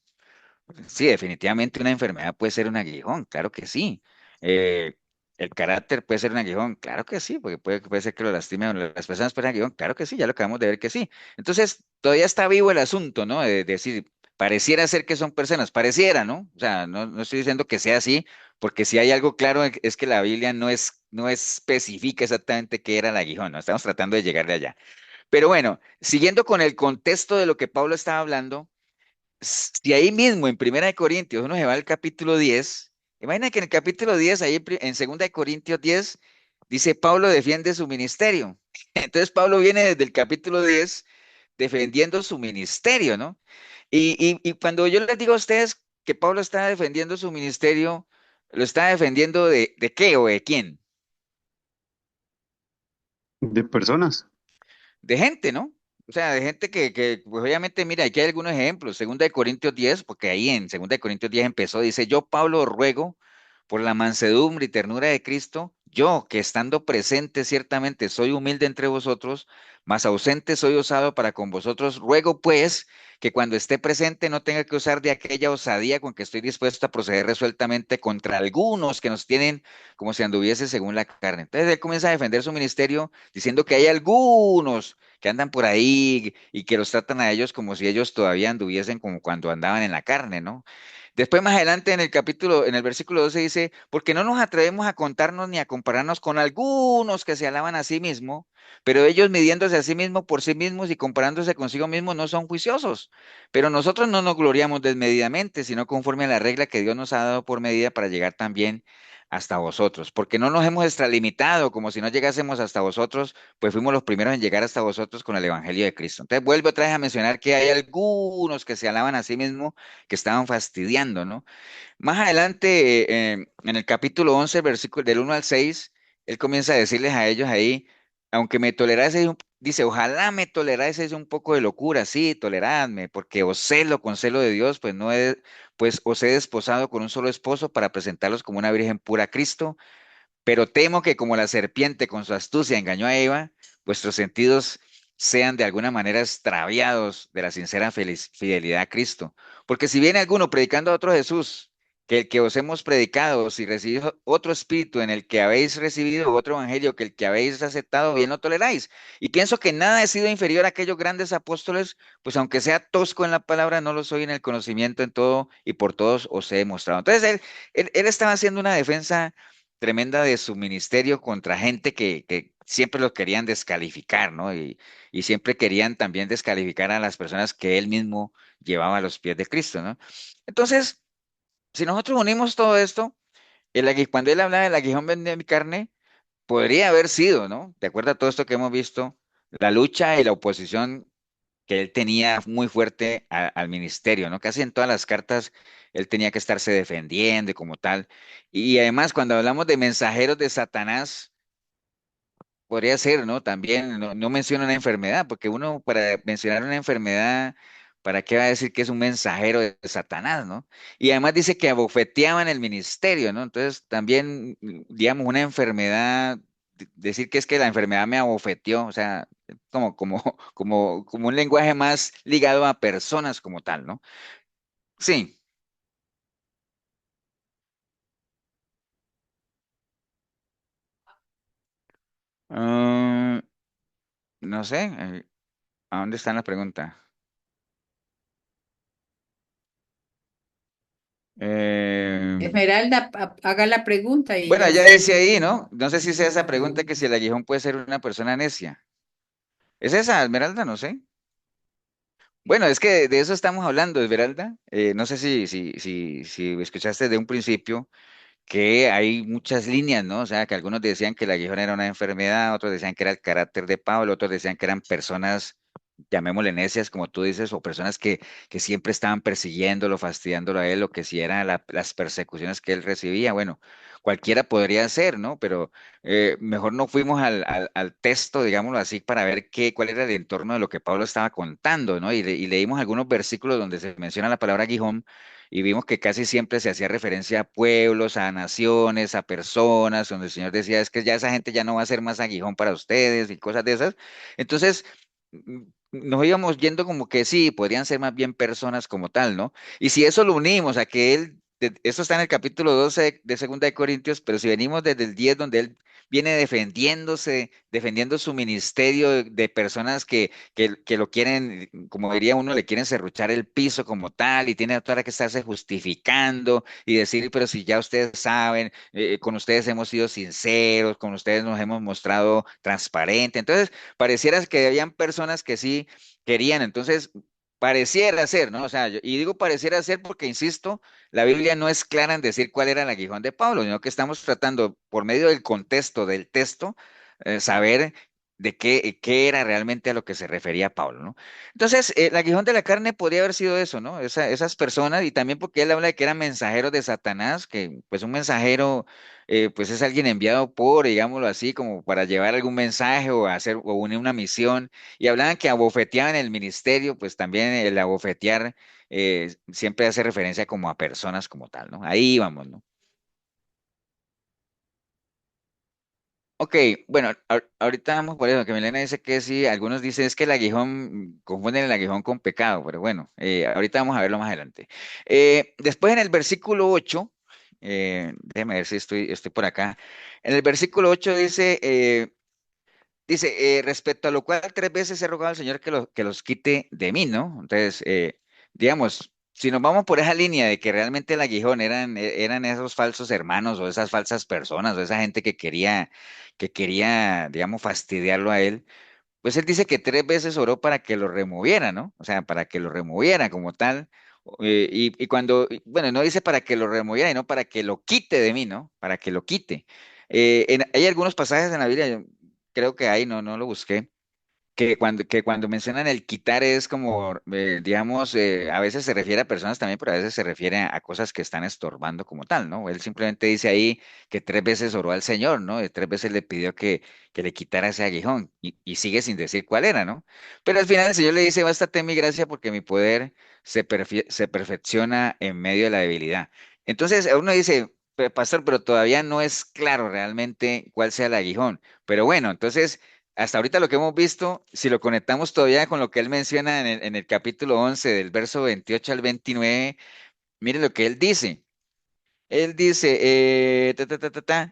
Sí, definitivamente una enfermedad puede ser un aguijón, claro que sí. Eh, el carácter puede ser un aguijón, claro que sí, porque puede ser que lo lastime a las personas por aguijón, claro que sí, ya lo acabamos de ver que sí. Entonces, todavía está vivo el asunto, ¿no? De decir, pareciera ser que son personas, pareciera, ¿no? O sea, no estoy diciendo que sea así, porque si hay algo claro es que la Biblia no especifica exactamente qué era el aguijón, ¿no? Estamos tratando de llegarle allá. Pero bueno, siguiendo con el contexto de lo que Pablo estaba hablando. Si ahí mismo en 1 Corintios uno se va al capítulo 10 Imagina que en el capítulo 10, ahí en 2 de Corintios 10, dice Pablo defiende su ministerio. Entonces Pablo viene desde el capítulo 10 defendiendo su ministerio, ¿no? Y cuando yo les digo a ustedes que Pablo está defendiendo su ministerio, ¿lo está defendiendo de qué o de quién? De personas. De gente, ¿no? O sea, de gente pues obviamente, mira, aquí hay algunos ejemplos. 2 de Corintios 10, porque ahí en 2 de Corintios 10 empezó, dice, yo, Pablo, ruego por la mansedumbre y ternura de Cristo, yo, que estando presente ciertamente soy humilde entre vosotros, mas ausente soy osado para con vosotros, ruego pues que cuando esté presente no tenga que usar de aquella osadía con que estoy dispuesto a proceder resueltamente contra algunos que nos tienen como si anduviese según la carne. Entonces él comienza a defender su ministerio diciendo que hay algunos que andan por ahí y que los tratan a ellos como si ellos todavía anduviesen como cuando andaban en la carne, ¿no? Después más adelante en el versículo 12 dice, porque no nos atrevemos a contarnos ni a compararnos con algunos que se alaban a sí mismos, pero ellos midiéndose a sí mismos por sí mismos y comparándose consigo mismos no son juiciosos. Pero nosotros no nos gloriamos desmedidamente, sino conforme a la regla que Dios nos ha dado por medida para llegar también hasta vosotros, porque no nos hemos extralimitado como si no llegásemos hasta vosotros, pues fuimos los primeros en llegar hasta vosotros con el Evangelio de Cristo. Entonces vuelve otra vez a mencionar que hay algunos que se alaban a sí mismos que estaban fastidiando, ¿no? Más adelante, en el capítulo 11, versículo del 1 al 6, él comienza a decirles a ellos ahí, aunque me toleraseis, dice, ojalá me toleraseis un poco de locura, sí, toleradme, porque os celo con celo de Dios, pues no he, pues os he desposado con un solo esposo para presentarlos como una virgen pura a Cristo. Pero temo que como la serpiente con su astucia engañó a Eva, vuestros sentidos sean de alguna manera extraviados de la sincera fidelidad a Cristo. Porque si viene alguno predicando a otro Jesús, que el que os hemos predicado, si recibís otro espíritu en el que habéis recibido otro evangelio que el que habéis aceptado, bien lo toleráis. Y pienso que nada he sido inferior a aquellos grandes apóstoles, pues aunque sea tosco en la palabra, no lo soy en el conocimiento en todo y por todos os he demostrado. Entonces él estaba haciendo una defensa tremenda de su ministerio contra gente que siempre lo querían descalificar, ¿no? Y siempre querían también descalificar a las personas que él mismo llevaba a los pies de Cristo, ¿no? Entonces, si nosotros unimos todo esto, cuando él habla del aguijón de mi carne, podría haber sido, ¿no? De acuerdo a todo esto que hemos visto, la lucha y la oposición que él tenía muy fuerte al ministerio, ¿no? Casi en todas las cartas él tenía que estarse defendiendo y como tal. Y además, cuando hablamos de mensajeros de Satanás, podría ser, ¿no? También no menciona una enfermedad, porque uno para mencionar una enfermedad, ¿para qué va a decir que es un mensajero de Satanás, ¿no? Y además dice que abofeteaban el ministerio, ¿no? Entonces también, digamos, una enfermedad, decir que es que la enfermedad me abofeteó, o sea, como un lenguaje más ligado a personas como tal, ¿no? Sí. Ah, no sé, ¿a dónde está la pregunta? Eh, Esmeralda, haga la pregunta y Bueno, ella ya sí. dice ahí, ¿no? No sé si sea esa pregunta que si el aguijón puede ser una persona necia. ¿Es esa, Esmeralda? No sé. Bueno, es que de eso estamos hablando, Esmeralda. No sé si escuchaste de un principio que hay muchas líneas, ¿no? O sea, que algunos decían que el aguijón era una enfermedad, otros decían que era el carácter de Pablo, otros decían que eran personas, llamémosle necias, como tú dices, o personas que siempre estaban persiguiéndolo, fastidiándolo a él, o que si eran las persecuciones que él recibía. Bueno, cualquiera podría ser, ¿no? Pero mejor no fuimos al texto, digámoslo así, para ver cuál era el entorno de lo que Pablo estaba contando, ¿no? Y leímos algunos versículos donde se menciona la palabra aguijón y vimos que casi siempre se hacía referencia a pueblos, a naciones, a personas, donde el Señor decía, es que ya esa gente ya no va a ser más aguijón para ustedes y cosas de esas. Entonces, nos íbamos yendo como que sí, podrían ser más bien personas como tal, ¿no? Y si eso lo unimos a que eso está en el capítulo 12 de 2 de Corintios, pero si venimos desde el 10 donde él viene defendiéndose, defendiendo su ministerio de personas que lo quieren, como diría uno, le quieren serruchar el piso como tal y tiene ahora que estarse justificando y decir, pero si ya ustedes saben, con ustedes hemos sido sinceros, con ustedes nos hemos mostrado transparente. Entonces, pareciera que habían personas que sí querían, entonces pareciera ser, ¿no? O sea, y digo pareciera ser porque, insisto, la Biblia no es clara en decir cuál era el aguijón de Pablo, sino que estamos tratando, por medio del contexto del texto, saber de qué era realmente a lo que se refería Pablo, ¿no? Entonces, el aguijón de la carne podría haber sido eso, ¿no? Esas personas, y también porque él habla de que eran mensajeros de Satanás, que pues un mensajero, pues es alguien enviado por, digámoslo así, como para llevar algún mensaje o hacer o unir una misión, y hablaban que abofeteaban el ministerio, pues también el abofetear siempre hace referencia como a personas como tal, ¿no? Ahí vamos, ¿no? Ok, bueno, ahorita vamos por eso, que Milena dice que sí, algunos dicen es que el aguijón, confunden el aguijón con pecado, pero bueno, ahorita vamos a verlo más adelante. Después en el versículo 8, déjeme ver si estoy por acá, en el versículo 8 dice, respecto a lo cual 3 veces he rogado al Señor que los quite de mí, ¿no? Entonces, digamos, si nos vamos por esa línea de que realmente el aguijón eran esos falsos hermanos o esas falsas personas o esa gente que quería, digamos, fastidiarlo a él, pues él dice que 3 veces oró para que lo removiera, ¿no? O sea, para que lo removiera como tal. Bueno, no dice para que lo removiera, sino para que lo quite de mí, ¿no? Para que lo quite. Hay algunos pasajes en la Biblia, yo creo que hay, no lo busqué, que cuando mencionan el quitar es como, digamos, a veces se refiere a personas también, pero a veces se refiere a cosas que están estorbando como tal, ¿no? Él simplemente dice ahí que 3 veces oró al Señor, ¿no? Y 3 veces le pidió que le quitara ese aguijón y sigue sin decir cuál era, ¿no? Pero al final el Señor le dice, bástate mi gracia porque mi poder se perfecciona en medio de la debilidad. Entonces uno dice, Pastor, pero todavía no es claro realmente cuál sea el aguijón. Pero bueno, entonces hasta ahorita lo que hemos visto, si lo conectamos todavía con lo que él menciona en el capítulo 11, del verso 28 al 29, miren lo que él dice. Él dice,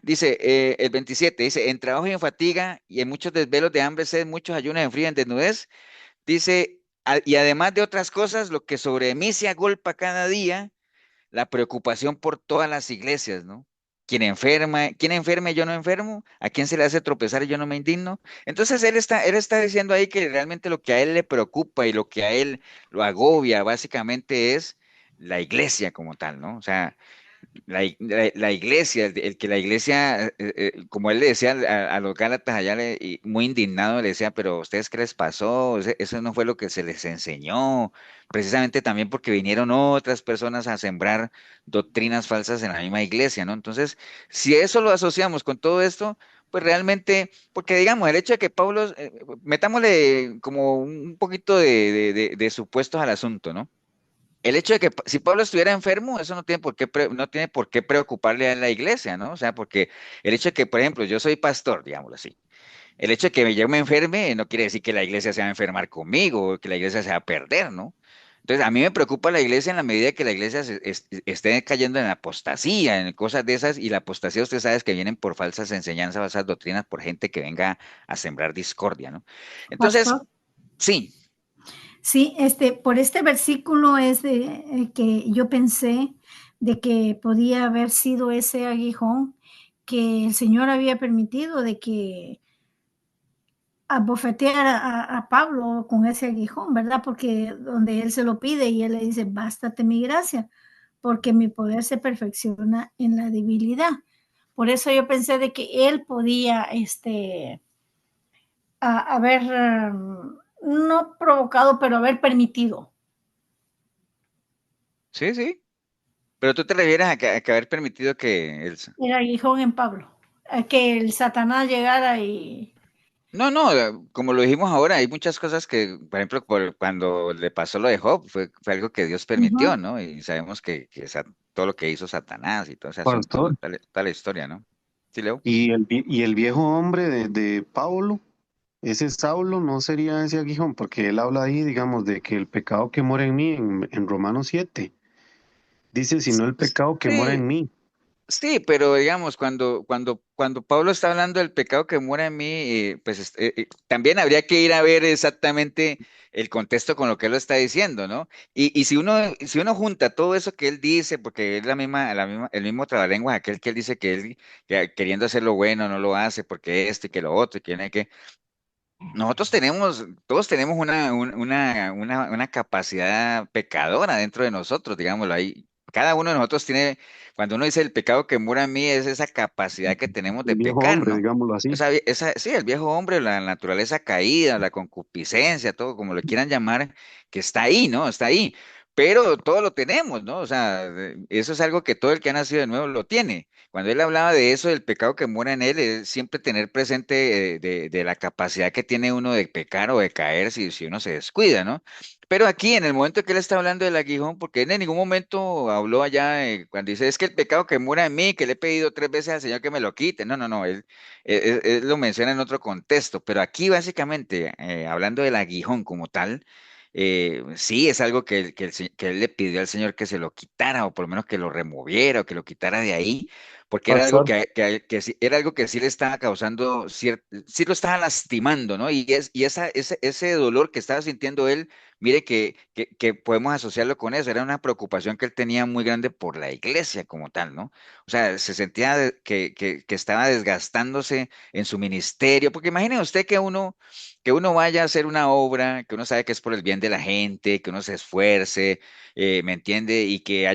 dice el 27, dice, en trabajo y en fatiga y en muchos desvelos de hambre, sed, muchos ayunos en frío, en desnudez, dice, y además de otras cosas, lo que sobre mí se agolpa cada día, la preocupación por todas las iglesias, ¿no? Quién enferma y yo no enfermo, a quién se le hace tropezar y yo no me indigno. Entonces él está diciendo ahí que realmente lo que a él le preocupa y lo que a él lo agobia básicamente es la iglesia como tal, ¿no? O sea, la iglesia, el que la iglesia, como él le decía a los Gálatas allá, y muy indignado, le decía, pero ¿ustedes qué les pasó? Eso no fue lo que se les enseñó, precisamente también porque vinieron otras personas a sembrar doctrinas falsas en la misma iglesia, ¿no? Entonces, si eso lo asociamos con todo esto, pues realmente, porque digamos, el hecho de que Pablo, metámosle como un poquito de supuestos al asunto, ¿no? El hecho de que si Pablo estuviera enfermo, eso no tiene por qué preocuparle a la iglesia, ¿no? O sea, porque el hecho de que, por ejemplo, yo soy pastor, digámoslo así, el hecho de que yo me enferme no quiere decir que la iglesia se va a enfermar conmigo o que la iglesia se va a perder, ¿no? Entonces, a mí me preocupa la iglesia en la medida que la iglesia esté cayendo en apostasía, en cosas de esas, y la apostasía, usted sabe, es que vienen por falsas enseñanzas, falsas doctrinas, por gente que venga a sembrar discordia, ¿no? Entonces, Pastor. sí, Sí, por este versículo es de que yo pensé de que podía haber sido ese aguijón que el Señor había permitido de que abofetear a Pablo con ese aguijón, ¿verdad? Porque donde él se lo pide y él le dice, bástate mi gracia, porque mi poder se perfecciona en la debilidad. Por eso yo pensé de que él podía, haber, no provocado, pero haber permitido. sí, sí. Pero tú te refieres a que haber permitido que él. El aguijón en Pablo, a que el Satanás llegara y... No, no, como lo dijimos ahora, hay muchas cosas que, por ejemplo, cuando le pasó lo de Job, fue algo que Dios permitió, Ujú. ¿no? Y sabemos todo lo que hizo Satanás y todo ese asunto, ¿no? Pastor, Tal historia, ¿no? Sí, Leo. y el viejo hombre de Pablo, ese Saulo no sería ese aguijón, porque él habla ahí, digamos, de que el pecado que mora en mí, en Romanos 7 dice, sino el pecado que mora Sí, en mí. sí, pero digamos, cuando Pablo está hablando del pecado que muere en mí, pues también habría que ir a ver exactamente el contexto con lo que él lo está diciendo, ¿no? Y si uno junta todo eso que él dice, porque es el mismo trabalengua, aquel que él dice que él queriendo hacer lo bueno no lo hace, porque esto y que lo otro, y que no hay que. Todos tenemos una capacidad pecadora dentro de nosotros, digámoslo ahí. cada uno de nosotros tiene, cuando uno dice el pecado que mora en mí, es esa capacidad que tenemos de El viejo pecar, hombre, ¿no? digámoslo así. Sí, el viejo hombre, la naturaleza caída, la concupiscencia, todo como lo quieran llamar, que está ahí, ¿no? Está ahí. Pero todo lo tenemos, ¿no? O sea, eso es algo que todo el que ha nacido de nuevo lo tiene. Cuando él hablaba de eso, del pecado que mora en él, es siempre tener presente de la capacidad que tiene uno de pecar o de caer si uno se descuida, ¿no? Pero aquí, en el momento que él está hablando del aguijón, porque él en ningún momento habló allá, cuando dice, es que el pecado que mora en mí, que le he pedido 3 veces al Señor que me lo quite. No, no, no, él lo menciona en otro contexto, pero aquí básicamente, hablando del aguijón como tal, sí es algo que él le pidió al Señor que se lo quitara, o por lo menos que lo removiera, o que lo quitara de ahí, porque era algo Pastor, era algo que sí le estaba causando, sí lo estaba lastimando, ¿no? Y ese dolor que estaba sintiendo él, mire que podemos asociarlo con eso, era una preocupación que él tenía muy grande por la iglesia como tal, ¿no? O sea, se sentía que estaba desgastándose en su ministerio, porque imagine usted que uno vaya a hacer una obra, que uno sabe que es por el bien de la gente, que uno se esfuerce, ¿me entiende? Y que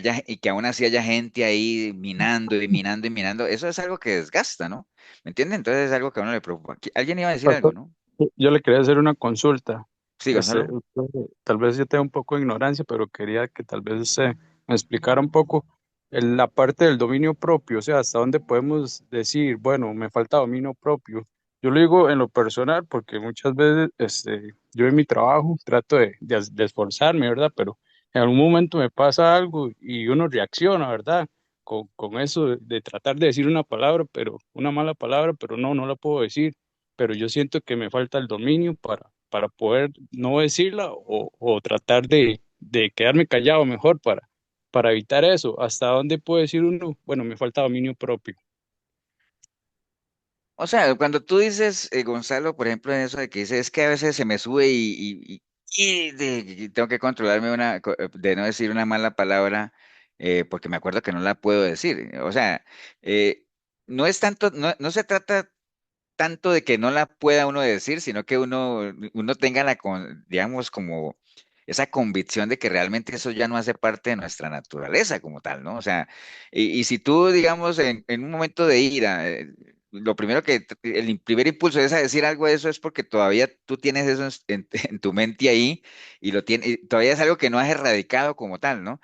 aún así haya gente ahí minando y minando y minando, eso es algo que desgasta, ¿no? ¿Me entiende? Entonces es algo que a uno le preocupa. Alguien iba a decir algo, Pastor, ¿no? yo le quería hacer una consulta. Sí, Gonzalo. Tal vez yo tenga un poco de ignorancia, pero quería que tal vez me explicara un poco la parte del dominio propio, o sea, hasta dónde podemos decir, bueno, me falta dominio propio. Yo lo digo en lo personal porque muchas veces yo en mi trabajo trato de esforzarme, ¿verdad? Pero en algún momento me pasa algo y uno reacciona, ¿verdad? Con eso de tratar de decir una palabra, pero una mala palabra, pero no la puedo decir, pero yo siento que me falta el dominio para poder no decirla o tratar de quedarme callado mejor para evitar eso. ¿Hasta dónde puede decir uno? Bueno, me falta dominio propio. O sea, cuando tú dices, Gonzalo, por ejemplo, en eso de que dices, es que a veces se me sube y tengo que controlarme de no decir una mala palabra, porque me acuerdo que no la puedo decir. O sea, eh, no es tanto, no se trata tanto de que no la pueda uno decir, sino que uno tenga digamos, como esa convicción de que realmente eso ya no hace parte de nuestra naturaleza como tal, ¿no? O sea, y si tú, digamos, en un momento de ira, lo primero el primer impulso es a decir algo de eso es porque todavía tú tienes eso en tu mente ahí y todavía es algo que no has erradicado como tal, ¿no?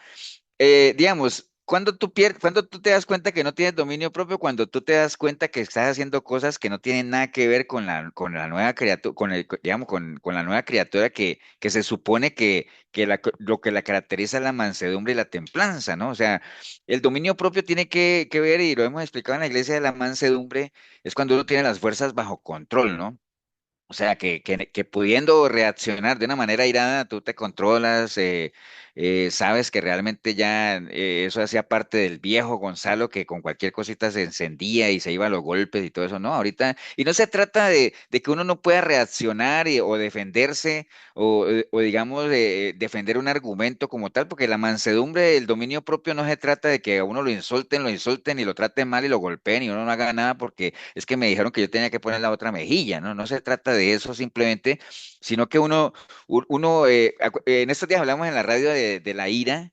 Digamos, cuando tú te das cuenta que no tienes dominio propio, cuando tú te das cuenta que estás haciendo cosas que no tienen nada que ver con la nueva criatura, digamos, con la nueva criatura que se supone lo que la caracteriza es la mansedumbre y la templanza, ¿no? O sea, el dominio propio tiene que ver, y lo hemos explicado en la iglesia de la mansedumbre, es cuando uno tiene las fuerzas bajo control, ¿no? O sea, que pudiendo reaccionar de una manera irada, tú te controlas, sabes que realmente ya eso hacía parte del viejo Gonzalo, que con cualquier cosita se encendía y se iba a los golpes y todo eso, ¿no? Ahorita, y no se trata de que uno no pueda reaccionar o defenderse o digamos, defender un argumento como tal, porque la mansedumbre, el dominio propio no se trata de que a uno lo insulten y lo traten mal y lo golpeen y uno no haga nada porque es que me dijeron que yo tenía que poner la otra mejilla, ¿no? No se trata de eso simplemente, sino que en estos días hablamos en la radio de la ira,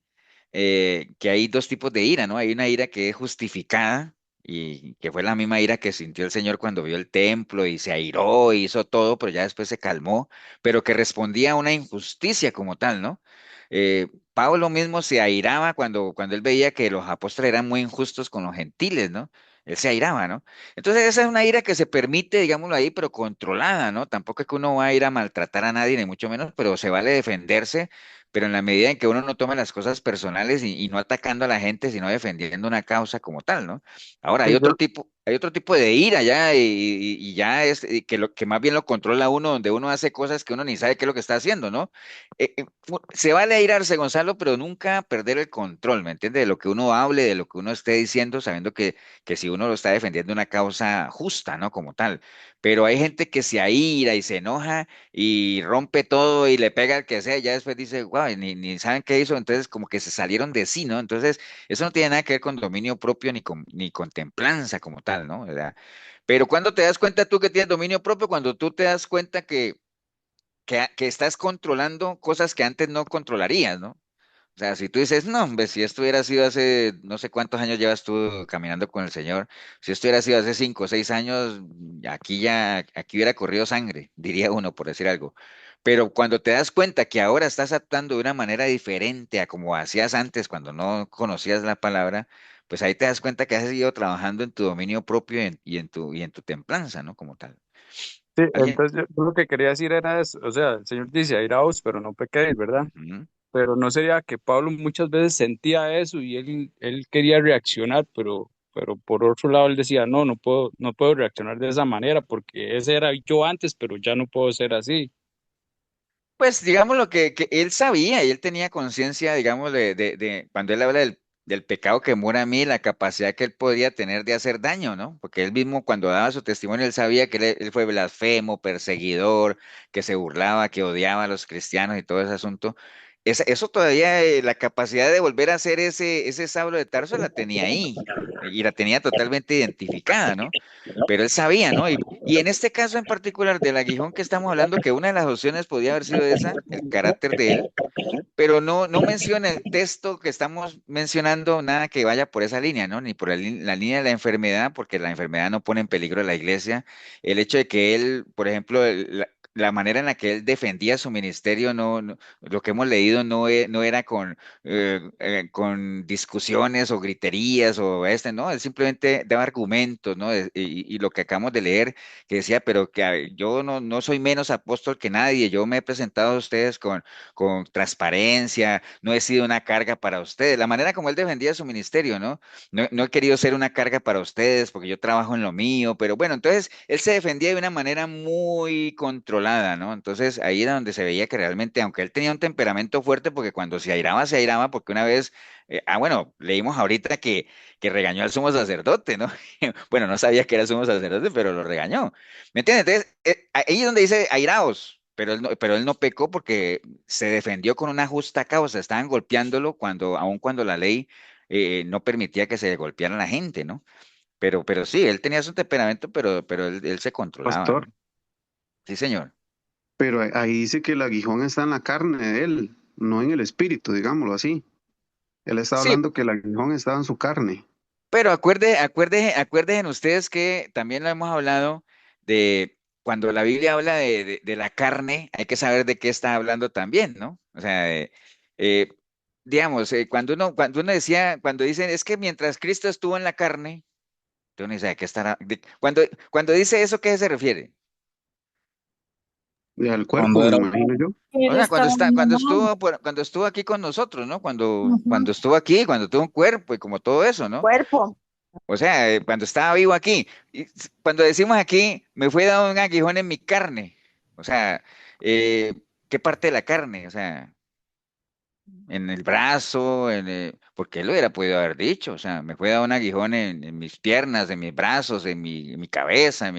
que hay dos tipos de ira, ¿no? Hay una ira que es justificada y que fue la misma ira que sintió el Señor cuando vio el templo y se airó y hizo todo, pero ya después se calmó, pero que respondía a una injusticia como tal, ¿no? Pablo mismo se airaba cuando él veía que los apóstoles eran muy injustos con los gentiles, ¿no? Él se airaba, ¿no? Entonces esa es una ira que se permite, digámoslo ahí, pero controlada, ¿no? Tampoco es que uno va a ir a maltratar a nadie, ni mucho menos, pero se vale defenderse, pero en la medida en que uno no tome las cosas personales y no atacando a la gente, sino defendiendo una causa como tal, ¿no? Ahora, sí, hay otro tipo de ira ya, y ya es que lo que más bien lo controla uno, donde uno hace cosas que uno ni sabe qué es lo que está haciendo, ¿no? Se vale airarse, Gonzalo, pero nunca perder el control, ¿me entiende? De lo que uno hable, de lo que uno esté diciendo, sabiendo que si uno lo está defendiendo una causa justa, ¿no? Como tal. Pero hay gente que se aira y se enoja y rompe todo y le pega al que sea, y ya después dice, wow, ni saben qué hizo, entonces como que se salieron de sí, ¿no? Entonces, eso no tiene nada que ver con dominio propio ni con templanza como tal, ¿no? ¿Verdad? Pero cuando te das cuenta tú que tienes dominio propio, cuando tú te das cuenta que estás controlando cosas que antes no controlarías, ¿no? O sea, si tú dices, no, hombre, si esto hubiera sido hace no sé cuántos años llevas tú caminando con el Señor, si esto hubiera sido hace 5 o 6 años, aquí hubiera corrido sangre, diría uno, por decir algo. Pero cuando te das cuenta que ahora estás actuando de una manera diferente a como hacías antes cuando no conocías la palabra, pues ahí te das cuenta que has ido trabajando en tu dominio propio y en tu templanza, ¿no? Como tal. Sí, ¿Alguien? entonces yo lo que quería decir era eso, o sea, el Señor dice, airaos, pero no pequéis, ¿verdad? Ujú. Pero no sería que Pablo muchas veces sentía eso y él quería reaccionar, pero por otro lado él decía, no, no puedo reaccionar de esa manera porque ese era yo antes, pero ya no puedo ser así. Pues digamos lo que él sabía y él tenía conciencia, digamos, cuando él habla del pecado que mora a mí, la capacidad que él podía tener de hacer daño, ¿no? Porque él mismo cuando daba su testimonio, él sabía que él fue blasfemo, perseguidor, que se burlaba, que odiaba a los cristianos y todo ese asunto. Eso todavía, la capacidad de volver a hacer ese Saulo de Tarso la tenía ahí y la tenía totalmente identificada, ¿no? Pero él sabía, ¿no? Y en este caso en particular del aguijón que estamos hablando, que una de las opciones podía haber sido esa, el carácter de él, pero no menciona el texto que estamos mencionando nada que vaya por esa línea, ¿no? Ni por la línea de la enfermedad, porque la enfermedad no pone en peligro a la iglesia. El hecho de que él, por ejemplo, la manera en la que él defendía su ministerio, lo que hemos leído no era con discusiones o griterías o no, él simplemente daba argumentos, ¿no? Y lo que acabamos de leer, que decía, pero que yo no soy menos apóstol que nadie, yo me he presentado a ustedes con transparencia, no he sido una carga para ustedes. La manera como él defendía su ministerio, ¿no? No he querido ser una carga para ustedes porque yo trabajo en lo mío, pero bueno, entonces él se defendía de una manera muy controlada, ¿no? Entonces ahí era donde se veía que realmente, aunque él tenía un temperamento fuerte, porque cuando se airaba, porque una vez, bueno, leímos ahorita que regañó al sumo sacerdote, ¿no? Bueno, no sabía que era sumo sacerdote, pero lo regañó. ¿Me entiendes? Entonces, ahí es donde dice airaos, pero él no pecó porque se defendió con una justa causa. Estaban golpeándolo aun cuando la ley no permitía que se golpeara a la gente, ¿no? Pero sí, él tenía su temperamento, pero él se controlaba, Pastor. ¿no? Sí, señor. Pero ahí dice que el aguijón está en la carne de él, no en el espíritu, digámoslo así. Él está Sí, hablando que el aguijón estaba en su carne. pero acuérdense ustedes que también lo hemos hablado de cuando la Biblia habla de la carne, hay que saber de qué está hablando también, ¿no? O sea, eh, digamos, cuando uno decía, cuando dicen, es que mientras Cristo estuvo en la carne, entonces uno dice, ¿a qué estará? Cuando dice eso, ¿qué se refiere? Y al cuerpo, Cuando me era imagino yo. O Él sea, estaba en la mano. cuando estuvo aquí con nosotros, ¿no? Cuando Ujú. estuvo aquí, cuando tuvo un cuerpo y como todo eso, ¿no? Cuerpo. O sea, cuando estaba vivo aquí. Y cuando decimos aquí, me fue dado un aguijón en mi carne. O sea, eh, ¿qué parte de la carne? O sea, en el brazo, porque él lo hubiera podido haber dicho. O sea, me fue dado un aguijón en mis piernas, en mis brazos, en mi cabeza,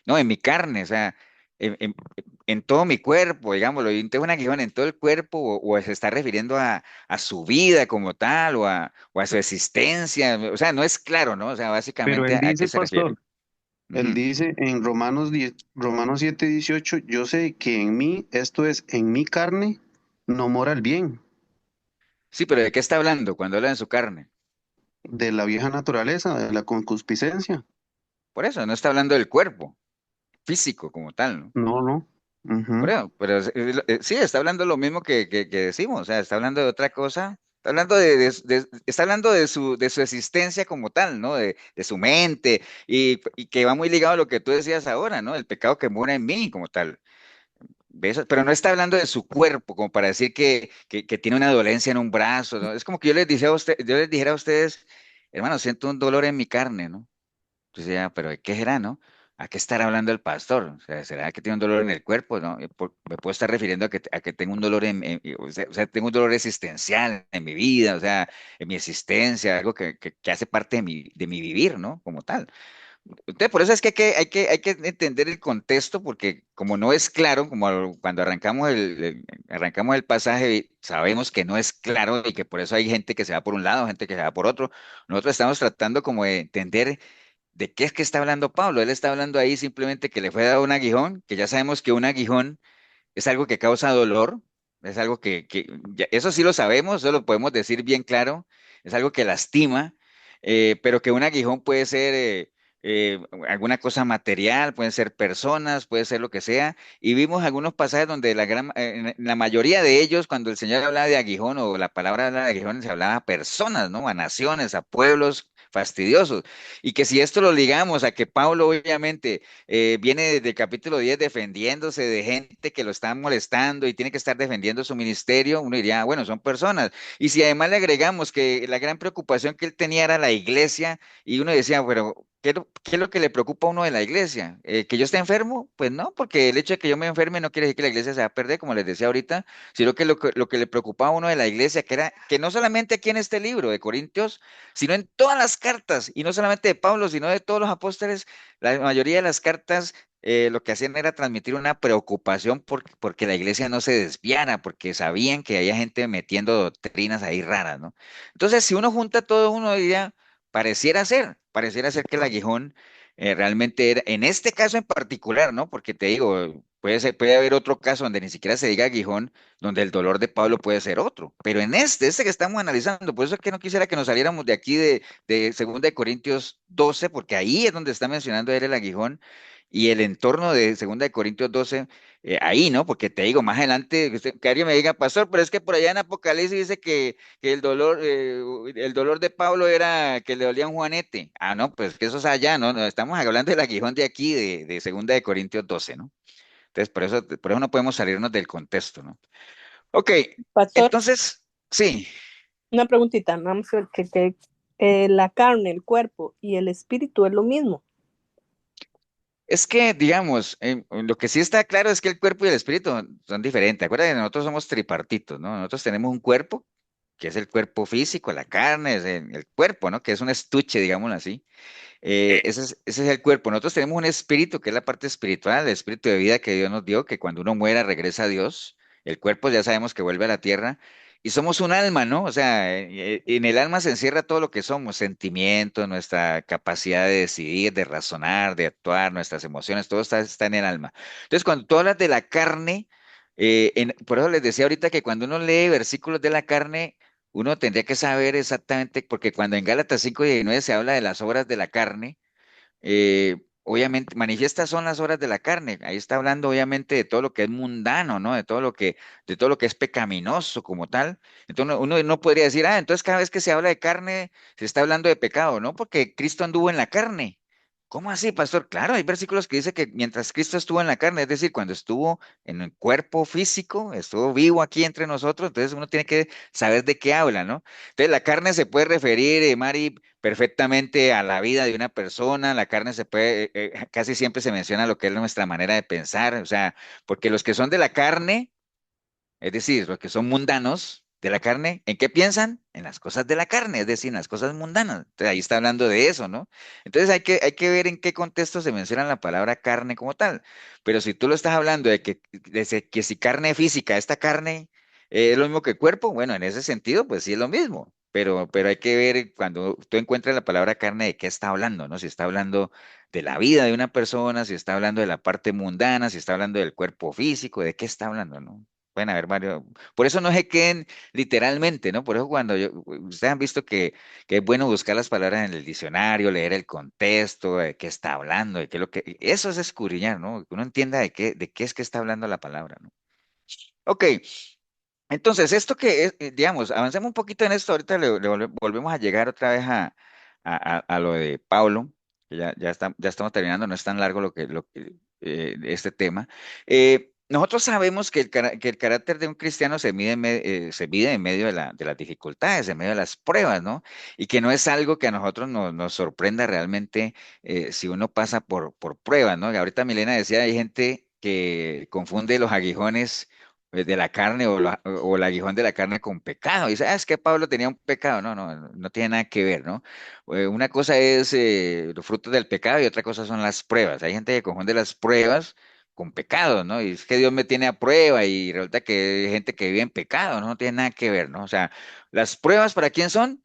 no, en mi carne. O sea, en, en- en todo mi cuerpo, digámoslo. Y tengo un aguijón en todo el cuerpo, o se está refiriendo a su vida como tal, o a su existencia. O sea, no es claro, ¿no? O sea, Pero básicamente él a qué dice, se refiere. pastor, él Ujú. dice en Romanos 10, Romanos 7:18, yo sé que en mí, esto es, en mi carne, no mora el bien, Sí, pero ¿de qué está hablando cuando habla de su carne? de la vieja naturaleza, de la concupiscencia. Por eso, no está hablando del cuerpo físico como tal, ¿no? No, no. Por Ujú. eso, pero sí, está hablando lo mismo que decimos, o sea, está hablando de otra cosa, está hablando de su existencia como tal, ¿no? De su mente, y que va muy ligado a lo que tú decías ahora, ¿no? El pecado que mora en mí como tal. ¿Ves? Pero no está hablando de su cuerpo, como para decir que tiene una dolencia en un brazo, ¿no? Es como que yo les dijera a ustedes, hermano, siento un dolor en mi carne, ¿no? Entonces ya, pero ¿de qué será, no? ¿A qué estará hablando el pastor? O sea, ¿será que tiene un dolor en el cuerpo, no? Me puedo estar refiriendo a que tengo un dolor o sea, tengo un dolor existencial en mi vida, o sea, en mi existencia, algo que hace parte de mi vivir, ¿no? Como tal. Entonces, por eso es que hay que entender el contexto, porque como no es claro, como cuando arrancamos el pasaje, sabemos que no es claro y que por eso hay gente que se va por un lado, gente que se va por otro. Nosotros estamos tratando como de entender de qué es que está hablando Pablo. Él está hablando ahí simplemente que le fue dado un aguijón, que ya sabemos que un aguijón es algo que causa dolor, Es algo eso sí lo sabemos, eso lo podemos decir bien claro, es algo que lastima, pero que un aguijón puede ser alguna cosa material, pueden ser personas, puede ser lo que sea. Y vimos algunos pasajes donde en la mayoría de ellos, cuando el Señor hablaba de aguijón o la palabra habla de aguijón, se hablaba a personas, ¿no? A naciones, a pueblos fastidiosos. Y que si esto lo ligamos a que Pablo obviamente viene desde el capítulo 10 defendiéndose de gente que lo está molestando y tiene que estar defendiendo su ministerio, uno diría, bueno, son personas. Y si además le agregamos que la gran preocupación que él tenía era la iglesia, y uno decía, pero qué es lo que le preocupa a uno de la iglesia? ¿Que yo esté enfermo? Pues no, porque el hecho de que yo me enferme no quiere decir que la iglesia se va a perder, como les decía ahorita, sino que lo que le preocupaba a uno de la iglesia, que era que no solamente aquí en este libro de Corintios, sino en todas las cartas, y no solamente de Pablo, sino de todos los apóstoles, la mayoría de las cartas lo que hacían era transmitir una preocupación porque la iglesia no se desviara, porque sabían que había gente metiendo doctrinas ahí raras, ¿no? Entonces, si uno junta todo, uno diría, pareciera ser que el aguijón realmente era, en este caso en particular, ¿no? Porque te digo, puede haber otro caso donde ni siquiera se diga aguijón, donde el dolor de Pablo puede ser otro, pero en este que estamos analizando, por eso es que no quisiera que nos saliéramos de aquí de 2 Corintios 12, porque ahí es donde está mencionando él el aguijón y el entorno de 2 Corintios 12, ahí, ¿no? Porque te digo, más adelante, que alguien me diga, pastor, pero es que por allá en Apocalipsis dice que el dolor de Pablo era que le dolía un juanete. Ah, no, pues que eso es allá, ¿no? No, estamos hablando del aguijón de aquí, de 2 Corintios 12, ¿no? Entonces, por eso no podemos salirnos del contexto, ¿no? Ok, Pastor, entonces, sí. una preguntita, nada más la carne, el cuerpo y el espíritu es lo mismo. Es que, digamos, lo que sí está claro es que el cuerpo y el espíritu son diferentes. Acuérdate, nosotros somos tripartitos, ¿no? Nosotros tenemos un cuerpo, que es el cuerpo físico, la carne, es el cuerpo, ¿no? Que es un estuche, digámoslo así. Ese es el cuerpo. Nosotros tenemos un espíritu, que es la parte espiritual, el espíritu de vida que Dios nos dio, que cuando uno muera regresa a Dios. El cuerpo ya sabemos que vuelve a la tierra. Y somos un alma, ¿no? O sea, en el alma se encierra todo lo que somos, sentimientos, nuestra capacidad de decidir, de razonar, de actuar, nuestras emociones, todo está en el alma. Entonces, cuando tú hablas de la carne, por eso les decía ahorita que cuando uno lee versículos de la carne, uno tendría que saber exactamente, porque cuando en Gálatas 5:19 se habla de las obras de la carne, obviamente, manifiestas son las obras de la carne. Ahí está hablando obviamente de todo lo que es mundano, ¿no? De todo lo que es pecaminoso como tal. Entonces uno no podría decir, entonces cada vez que se habla de carne, se está hablando de pecado, ¿no? Porque Cristo anduvo en la carne. ¿Cómo así, pastor? Claro, hay versículos que dice que mientras Cristo estuvo en la carne, es decir, cuando estuvo en el cuerpo físico, estuvo vivo aquí entre nosotros, entonces uno tiene que saber de qué habla, ¿no? Entonces la carne se puede referir, Mari, perfectamente a la vida de una persona. La carne casi siempre se menciona lo que es nuestra manera de pensar, o sea, porque los que son de la carne, es decir, los que son mundanos de la carne, ¿en qué piensan? En las cosas de la carne, es decir, en las cosas mundanas. Entonces ahí está hablando de eso, ¿no? Entonces hay que ver en qué contexto se menciona la palabra carne como tal. Pero si tú lo estás hablando de que si carne física, esta carne es lo mismo que cuerpo, bueno, en ese sentido, pues sí es lo mismo. Pero hay que ver cuando tú encuentras la palabra carne de qué está hablando, ¿no? Si está hablando de la vida de una persona, si está hablando de la parte mundana, si está hablando del cuerpo físico, de qué está hablando, ¿no? Pueden haber varios. Por eso no se queden literalmente, ¿no? Por eso ustedes han visto que es bueno buscar las palabras en el diccionario, leer el contexto, de qué está hablando, de qué es lo que. Eso es escudriñar, ¿no? Que uno entienda de qué es que está hablando la palabra, ¿no? Ok, entonces esto que es, digamos, avancemos un poquito en esto, ahorita volvemos a llegar otra vez a lo de Pablo, que ya estamos terminando, no es tan largo este tema. Nosotros sabemos que el carácter de un cristiano se mide en medio de las dificultades, en medio de las pruebas, ¿no? Y que no es algo que a nosotros nos sorprenda realmente si uno pasa por pruebas, ¿no? Y ahorita Milena decía, hay gente que confunde los aguijones de la carne o el aguijón de la carne con pecado. Y dice, es que Pablo tenía un pecado. No, no, no tiene nada que ver, ¿no? Una cosa es los frutos del pecado y otra cosa son las pruebas. Hay gente que confunde las pruebas con pecados, ¿no? Y es que Dios me tiene a prueba y resulta que hay gente que vive en pecado, ¿no? No tiene nada que ver, ¿no? O sea, las pruebas, ¿para quién son?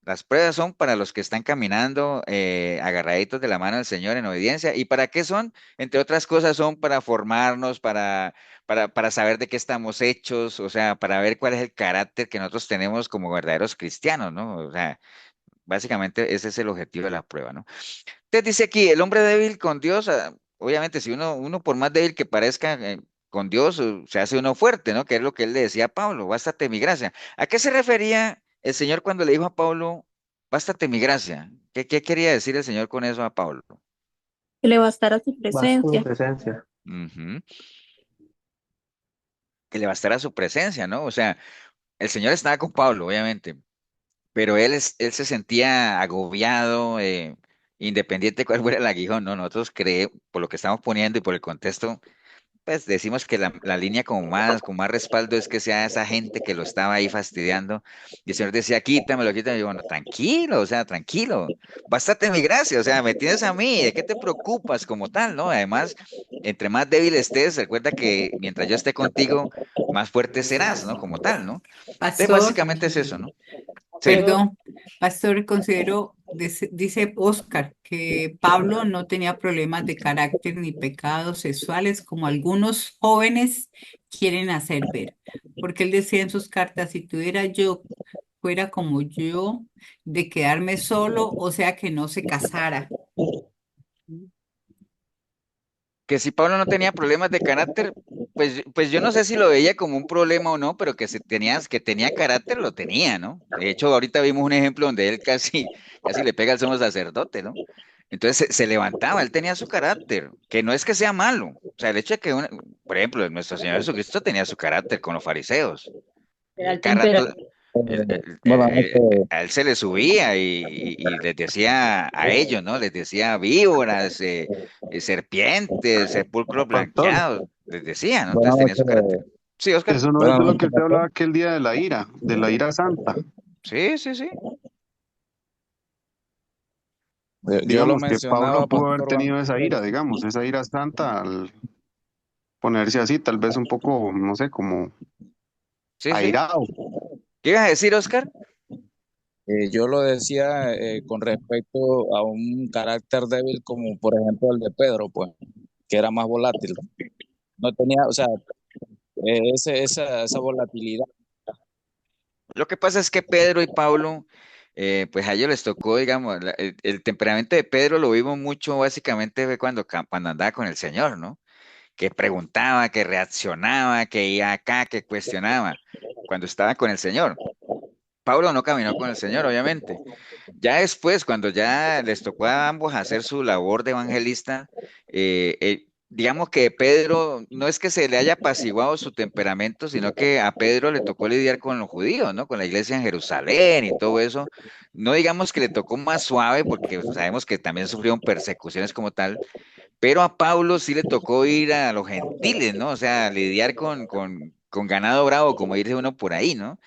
Las pruebas son para los que están caminando agarraditos de la mano del Señor en obediencia. ¿Y para qué son? Entre otras cosas son para formarnos, para saber de qué estamos hechos, o sea, para ver cuál es el carácter que nosotros tenemos como verdaderos cristianos, ¿no? O sea, básicamente ese es el objetivo de la prueba, ¿no? Entonces dice aquí, el hombre débil con Dios, obviamente si uno por más débil que parezca con Dios, se hace uno fuerte, ¿no? Que es lo que él le decía a Pablo, bástate mi gracia. ¿A qué se refería el Señor cuando le dijo a Pablo, bástate mi gracia? ¿Qué quería decir el Señor con eso a Pablo? Que le bastará su Basta mi presencia. presencia. Ujú. Que le bastara su presencia, ¿no? O sea, el Señor estaba con Pablo, obviamente, pero él se sentía agobiado, independiente de cuál fuera el aguijón, ¿no? Nosotros creemos, por lo que estamos poniendo y por el contexto, pues decimos que la línea con más respaldo es que sea esa gente que lo estaba ahí fastidiando. Y el Señor decía, quítamelo, quítamelo. Y yo, bueno, tranquilo, o sea, tranquilo, bástate mi gracia, o sea, me tienes a mí, ¿de qué te preocupas como tal, no? Además, entre más débil estés, recuerda que mientras yo esté contigo, más fuerte serás, ¿no? Como tal, ¿no? Entonces, Pastor, básicamente es eso, ¿no? Sí. perdón, pastor, considero, dice Oscar, que Pablo no tenía problemas de carácter ni pecados sexuales como algunos jóvenes quieren hacer ver, porque él decía en sus cartas, si tuviera yo, fuera como yo, de quedarme solo, o sea, que no se casara. Que si Pablo no tenía problemas de carácter, pues yo no sé si lo veía como un problema o no, pero que tenía carácter, lo tenía, ¿no? De hecho, ahorita vimos un ejemplo donde él casi le pega al sumo sacerdote, ¿no? Entonces se levantaba, él tenía su carácter, que no es que sea malo. O sea, el hecho de que, por ejemplo, nuestro Señor Jesucristo tenía su carácter con los fariseos. Cada rato, Bueno, a él se le subía y les decía a ellos, ¿no? Les decía víboras, serpientes, sepulcros Pastor, blanqueados, les decía, ¿no? Entonces buenas tenía su carácter. noches, Sí, Oscar. eso no es buenas de lo noches, que usted pastor. hablaba aquel día de la ira santa. Sí, sí, sí. Yo lo Digamos que Pablo mencionaba, pudo haber pastor, tenido esa ira, digamos, esa ira santa al ponerse así, tal vez un poco, no sé, como Sí, sí. airado. ¿Qué ibas a decir, Oscar? yo lo decía con respecto a un carácter débil como por ejemplo el de Pedro, pues, que era más volátil. No tenía, o sea, esa volatilidad. Lo que pasa es que Pedro y Pablo, pues a ellos les tocó, digamos, el temperamento de Pedro lo vimos mucho básicamente fue cuando andaba con el Señor, ¿no? Que preguntaba, que reaccionaba, que iba acá, que cuestionaba, cuando estaba con el Señor. Pablo no caminó con el Señor, obviamente. Ya después, cuando ya les tocó a ambos hacer su labor de evangelista, digamos que Pedro no es que se le haya apaciguado su temperamento, sino que a Pedro le tocó lidiar con los judíos, ¿no? Con la iglesia en Jerusalén y todo eso. No digamos que le tocó más suave, porque sabemos que también sufrieron persecuciones como tal, pero a Pablo sí le tocó ir a los gentiles, ¿no? O sea, lidiar con ganado bravo, como dice uno por ahí, ¿no?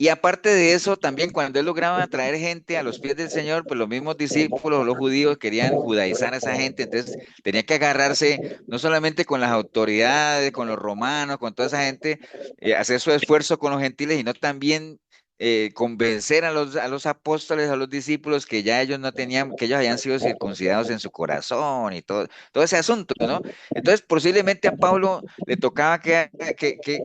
Y aparte de eso, también cuando él lograba atraer gente a los pies del Señor, pues los mismos discípulos, los judíos, querían judaizar a esa gente, entonces tenía que agarrarse no solamente con las autoridades, con los romanos, con toda esa gente, hacer su esfuerzo con los gentiles, sino también convencer a los apóstoles, a los discípulos, que ya ellos no tenían, que ellos habían sido circuncidados en su corazón y todo ese asunto, ¿no? Entonces, posiblemente a Pablo le tocaba que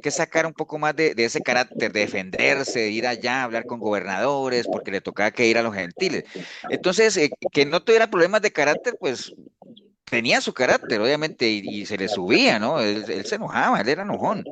sacar un poco más de ese carácter, de defenderse, de ir allá, hablar con gobernadores, porque le tocaba que ir a los gentiles. Entonces, que no tuviera problemas de carácter, pues tenía su carácter, obviamente, y se le subía, ¿no? Él se enojaba, él era enojón.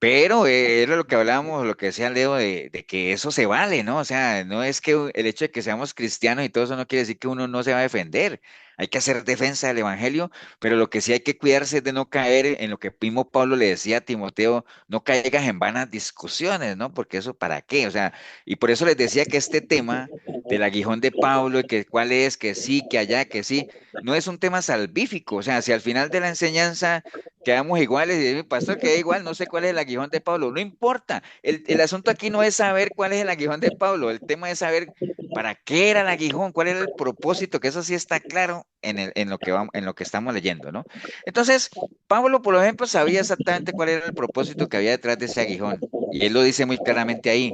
Pero era lo que hablábamos, lo que decía Leo, de que eso se vale, ¿no? O sea, no es que el hecho de que seamos cristianos y todo eso no quiere decir que uno no se va a defender. Hay que hacer defensa del evangelio, pero lo que sí hay que cuidarse es de no caer en lo que Primo Pablo le decía a Timoteo, no caigas en vanas discusiones, ¿no? Porque eso para qué, o sea, y por eso les decía que este tema del aguijón de Pablo, y que cuál es, que sí, que allá, que sí, no es un tema salvífico, o sea, si al final de la enseñanza quedamos iguales y mi pastor queda igual, no sé cuál es el aguijón de Pablo, no importa. El asunto aquí no es saber cuál es el aguijón de Pablo, el tema es saber para qué era el aguijón, cuál era el propósito, que eso sí está claro en lo que vamos, en lo que estamos leyendo, ¿no? Entonces, Pablo, por ejemplo, sabía exactamente cuál era el propósito que había detrás de ese aguijón. Y él lo dice muy claramente ahí,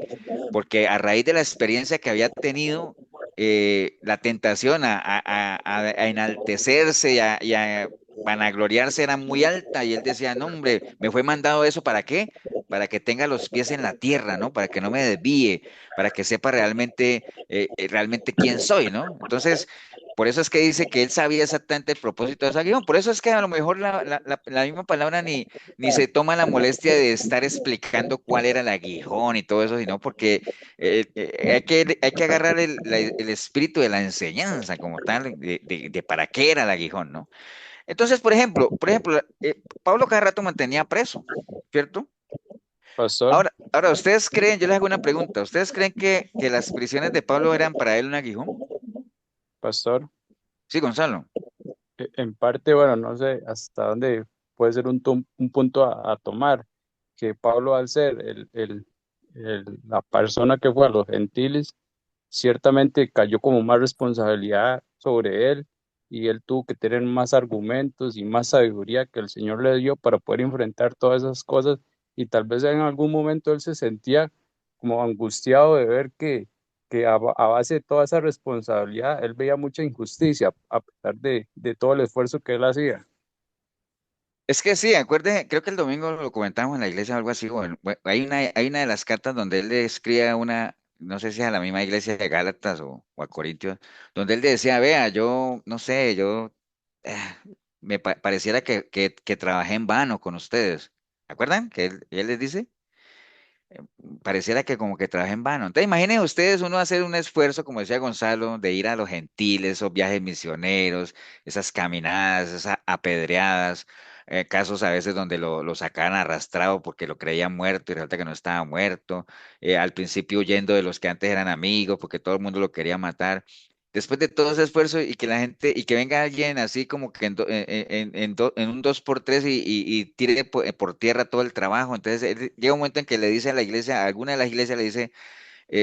porque a raíz de la experiencia que había tenido, la tentación a enaltecerse y a vanagloriarse era muy alta, y él decía, no, hombre, me fue mandado eso ¿para qué? Para que tenga los pies en la tierra, ¿no? Para que no me desvíe, para que sepa realmente quién soy, ¿no? Entonces, por eso es que dice que él sabía exactamente el propósito de ese guión. Por eso es que a lo mejor la misma palabra ni se toma la molestia de estar explicando cuál era el aguijón y todo eso, sino porque hay que agarrar el espíritu de la enseñanza como tal, de para qué era el aguijón, ¿no? Entonces, por ejemplo, Pablo cada rato mantenía preso, ¿cierto? Pastor, Ahora, ¿ustedes creen, yo les hago una pregunta, ¿ustedes creen que las prisiones de Pablo eran para él un aguijón? pastor, Sí, Gonzalo. en parte, bueno, no sé hasta dónde puede ser un punto a tomar, que Pablo al ser la persona que fue a los gentiles, ciertamente cayó como más responsabilidad sobre él y él tuvo que tener más argumentos y más sabiduría que el Señor le dio para poder enfrentar todas esas cosas y tal vez en algún momento él se sentía como angustiado de ver que a base de toda esa responsabilidad él veía mucha injusticia a pesar de todo el esfuerzo que él hacía. Es que sí, acuerde, creo que el domingo lo comentamos en la iglesia o algo así. Bueno, hay una de las cartas donde él le escribe a una, no sé si a la misma iglesia de Gálatas o a Corintios, donde él decía, vea, yo no sé, eh, pareciera que trabajé en vano con ustedes. ¿Acuerdan? Que él les dice, pareciera que como que trabajé en vano. Entonces, imaginen ustedes uno hacer un esfuerzo, como decía Gonzalo, de ir a los gentiles, esos viajes misioneros, esas caminadas, esas apedreadas, casos a veces donde lo sacaban arrastrado porque lo creían muerto y resulta que no estaba muerto, al principio huyendo de los que antes eran amigos porque todo el mundo lo quería matar. Después de todo ese esfuerzo y que la gente, y que venga alguien así como que en un dos por tres y tire por tierra todo el trabajo. Entonces llega un momento en que le dice a la iglesia, a alguna de las iglesias le dice,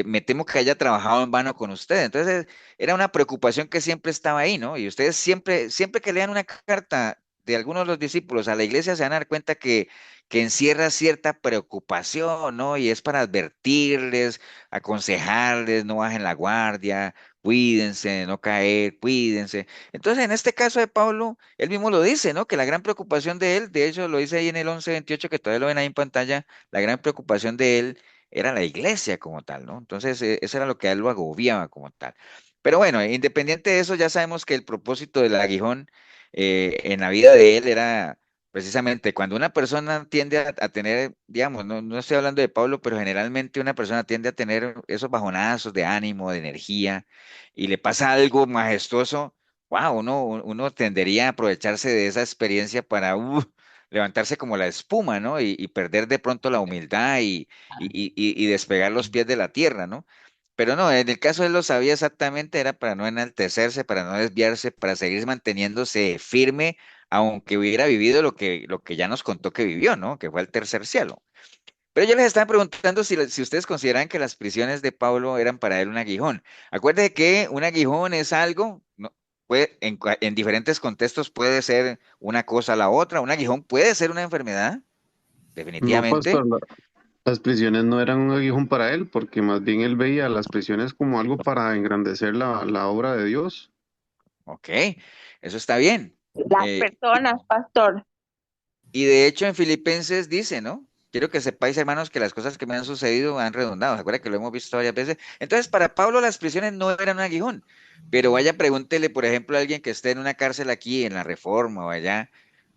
me temo que haya trabajado en vano con ustedes. Entonces, era una preocupación que siempre estaba ahí, ¿no? Y ustedes siempre que lean una carta de algunos de los discípulos a la iglesia se van a dar cuenta que encierra cierta preocupación, ¿no? Y es para advertirles, aconsejarles, no bajen la guardia, cuídense de no caer, cuídense. Entonces, en este caso de Pablo, él mismo lo dice, ¿no? Que la gran preocupación de él, de hecho, lo dice ahí en el 11:28, que todavía lo ven ahí en pantalla, la gran preocupación de él era la iglesia como tal, ¿no? Entonces, eso era lo que a él lo agobiaba como tal. Pero bueno, independiente de eso, ya sabemos que el propósito del aguijón en la vida de él era precisamente cuando una persona tiende a tener, digamos, no estoy hablando de Pablo, pero generalmente una persona tiende a tener esos bajonazos de ánimo, de energía, y le pasa algo majestuoso, wow, uno tendería a aprovecharse de esa experiencia para levantarse como la espuma, ¿no? Y perder de pronto la humildad y despegar los pies de la tierra, ¿no? Pero no, en el caso él lo sabía exactamente, era para no enaltecerse, para no desviarse, para seguir manteniéndose firme, aunque hubiera vivido lo que ya nos contó que vivió, ¿no? Que fue el tercer cielo. Pero yo les estaba preguntando si ustedes consideran que las prisiones de Pablo eran para él un aguijón. Acuérdense que un aguijón es algo, no, en diferentes contextos puede ser una cosa a la otra. Un aguijón puede ser una enfermedad, No, definitivamente. pastor, las prisiones no eran un aguijón para él, porque más bien él veía las prisiones como algo para engrandecer la obra de Dios. Ok, eso está bien. Las Eh, personas, pastor. Y de hecho en Filipenses dice, ¿no? Quiero que sepáis, hermanos, que las cosas que me han sucedido han redundado. ¿Se acuerda que lo hemos visto varias veces? Entonces, para Pablo las prisiones no eran un aguijón. Pero vaya, pregúntele, por ejemplo, a alguien que esté en una cárcel aquí, en la Reforma o allá,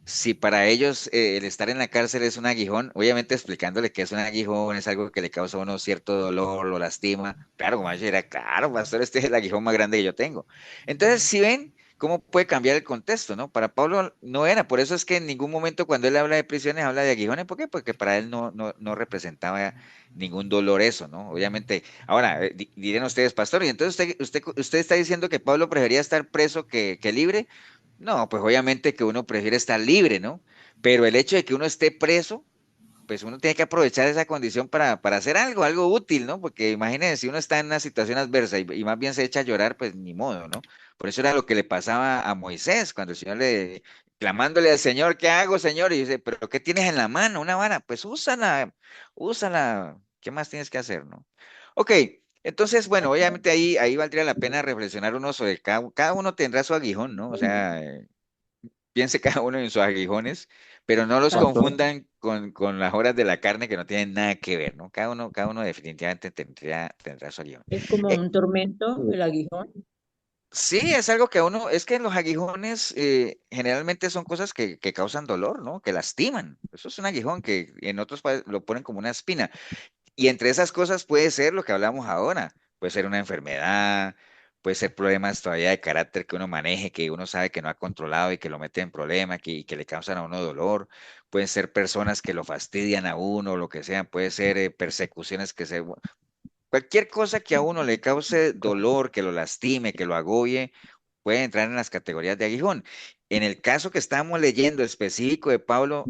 si para ellos el estar en la cárcel es un aguijón, obviamente explicándole que es un aguijón, es algo que le causa a uno cierto dolor, lo lastima. Claro, como yo era, claro, pastor, este es el aguijón más grande que yo tengo. Entonces, si ven cómo puede cambiar el contexto, ¿no? Para Pablo no era, por eso es que en ningún momento cuando él habla de prisiones habla de aguijones, ¿por qué? Porque para él no representaba ningún dolor eso, ¿no? Obviamente, ahora, dirían ustedes, pastor, y entonces usted está diciendo que Pablo prefería estar preso que libre. No, pues obviamente que uno prefiere estar libre, ¿no? Pero el hecho de que uno esté preso, pues uno tiene que aprovechar esa condición para hacer algo útil, ¿no? Porque imagínense, si uno está en una situación adversa y más bien se echa a llorar, pues ni modo, ¿no? Por eso era lo que le pasaba a Moisés, cuando el Señor clamándole al Señor, ¿qué hago, Señor? Y dice, ¿pero qué tienes en la mano? Una vara, pues úsala, úsala. ¿Qué más tienes que hacer, no? Ok, entonces, bueno, obviamente ahí valdría la pena reflexionar uno sobre cada uno tendrá su aguijón, ¿no? O sea, piense cada uno en sus aguijones, pero no los Pastor, confundan con las horas de la carne que no tienen nada que ver, ¿no? Cada uno definitivamente tendrá su aguijón. Es como Eh, un tormento, el aguijón. sí, es algo que a uno, es que los aguijones generalmente son cosas que causan dolor, ¿no? Que lastiman. Eso es un aguijón que en otros lo ponen como una espina. Y entre esas cosas puede ser lo que hablamos ahora, puede ser una enfermedad, puede ser problemas todavía de carácter que uno maneje, que uno sabe que no ha controlado y que lo mete en problemas, y que le causan a uno dolor, pueden ser personas que lo fastidian a uno, lo que sea, puede ser persecuciones cualquier cosa que a uno le cause dolor, que lo lastime, que lo agobie, puede entrar en las categorías de aguijón. En el caso que estamos leyendo específico de Pablo,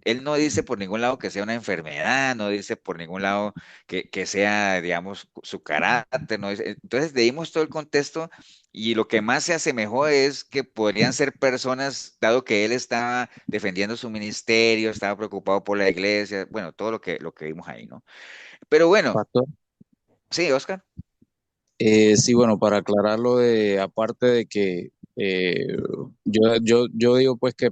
él no dice por ningún lado que sea una enfermedad, no dice por ningún lado que sea, digamos, su carácter, no dice. Entonces leímos todo el contexto y lo que más se asemejó es que podrían ser personas, dado que él estaba defendiendo su ministerio, estaba preocupado por la iglesia, bueno, todo lo que vimos ahí, ¿no? Pero bueno, Pastor. sí, Oscar. Sí, bueno, para aclararlo aparte de que yo digo pues que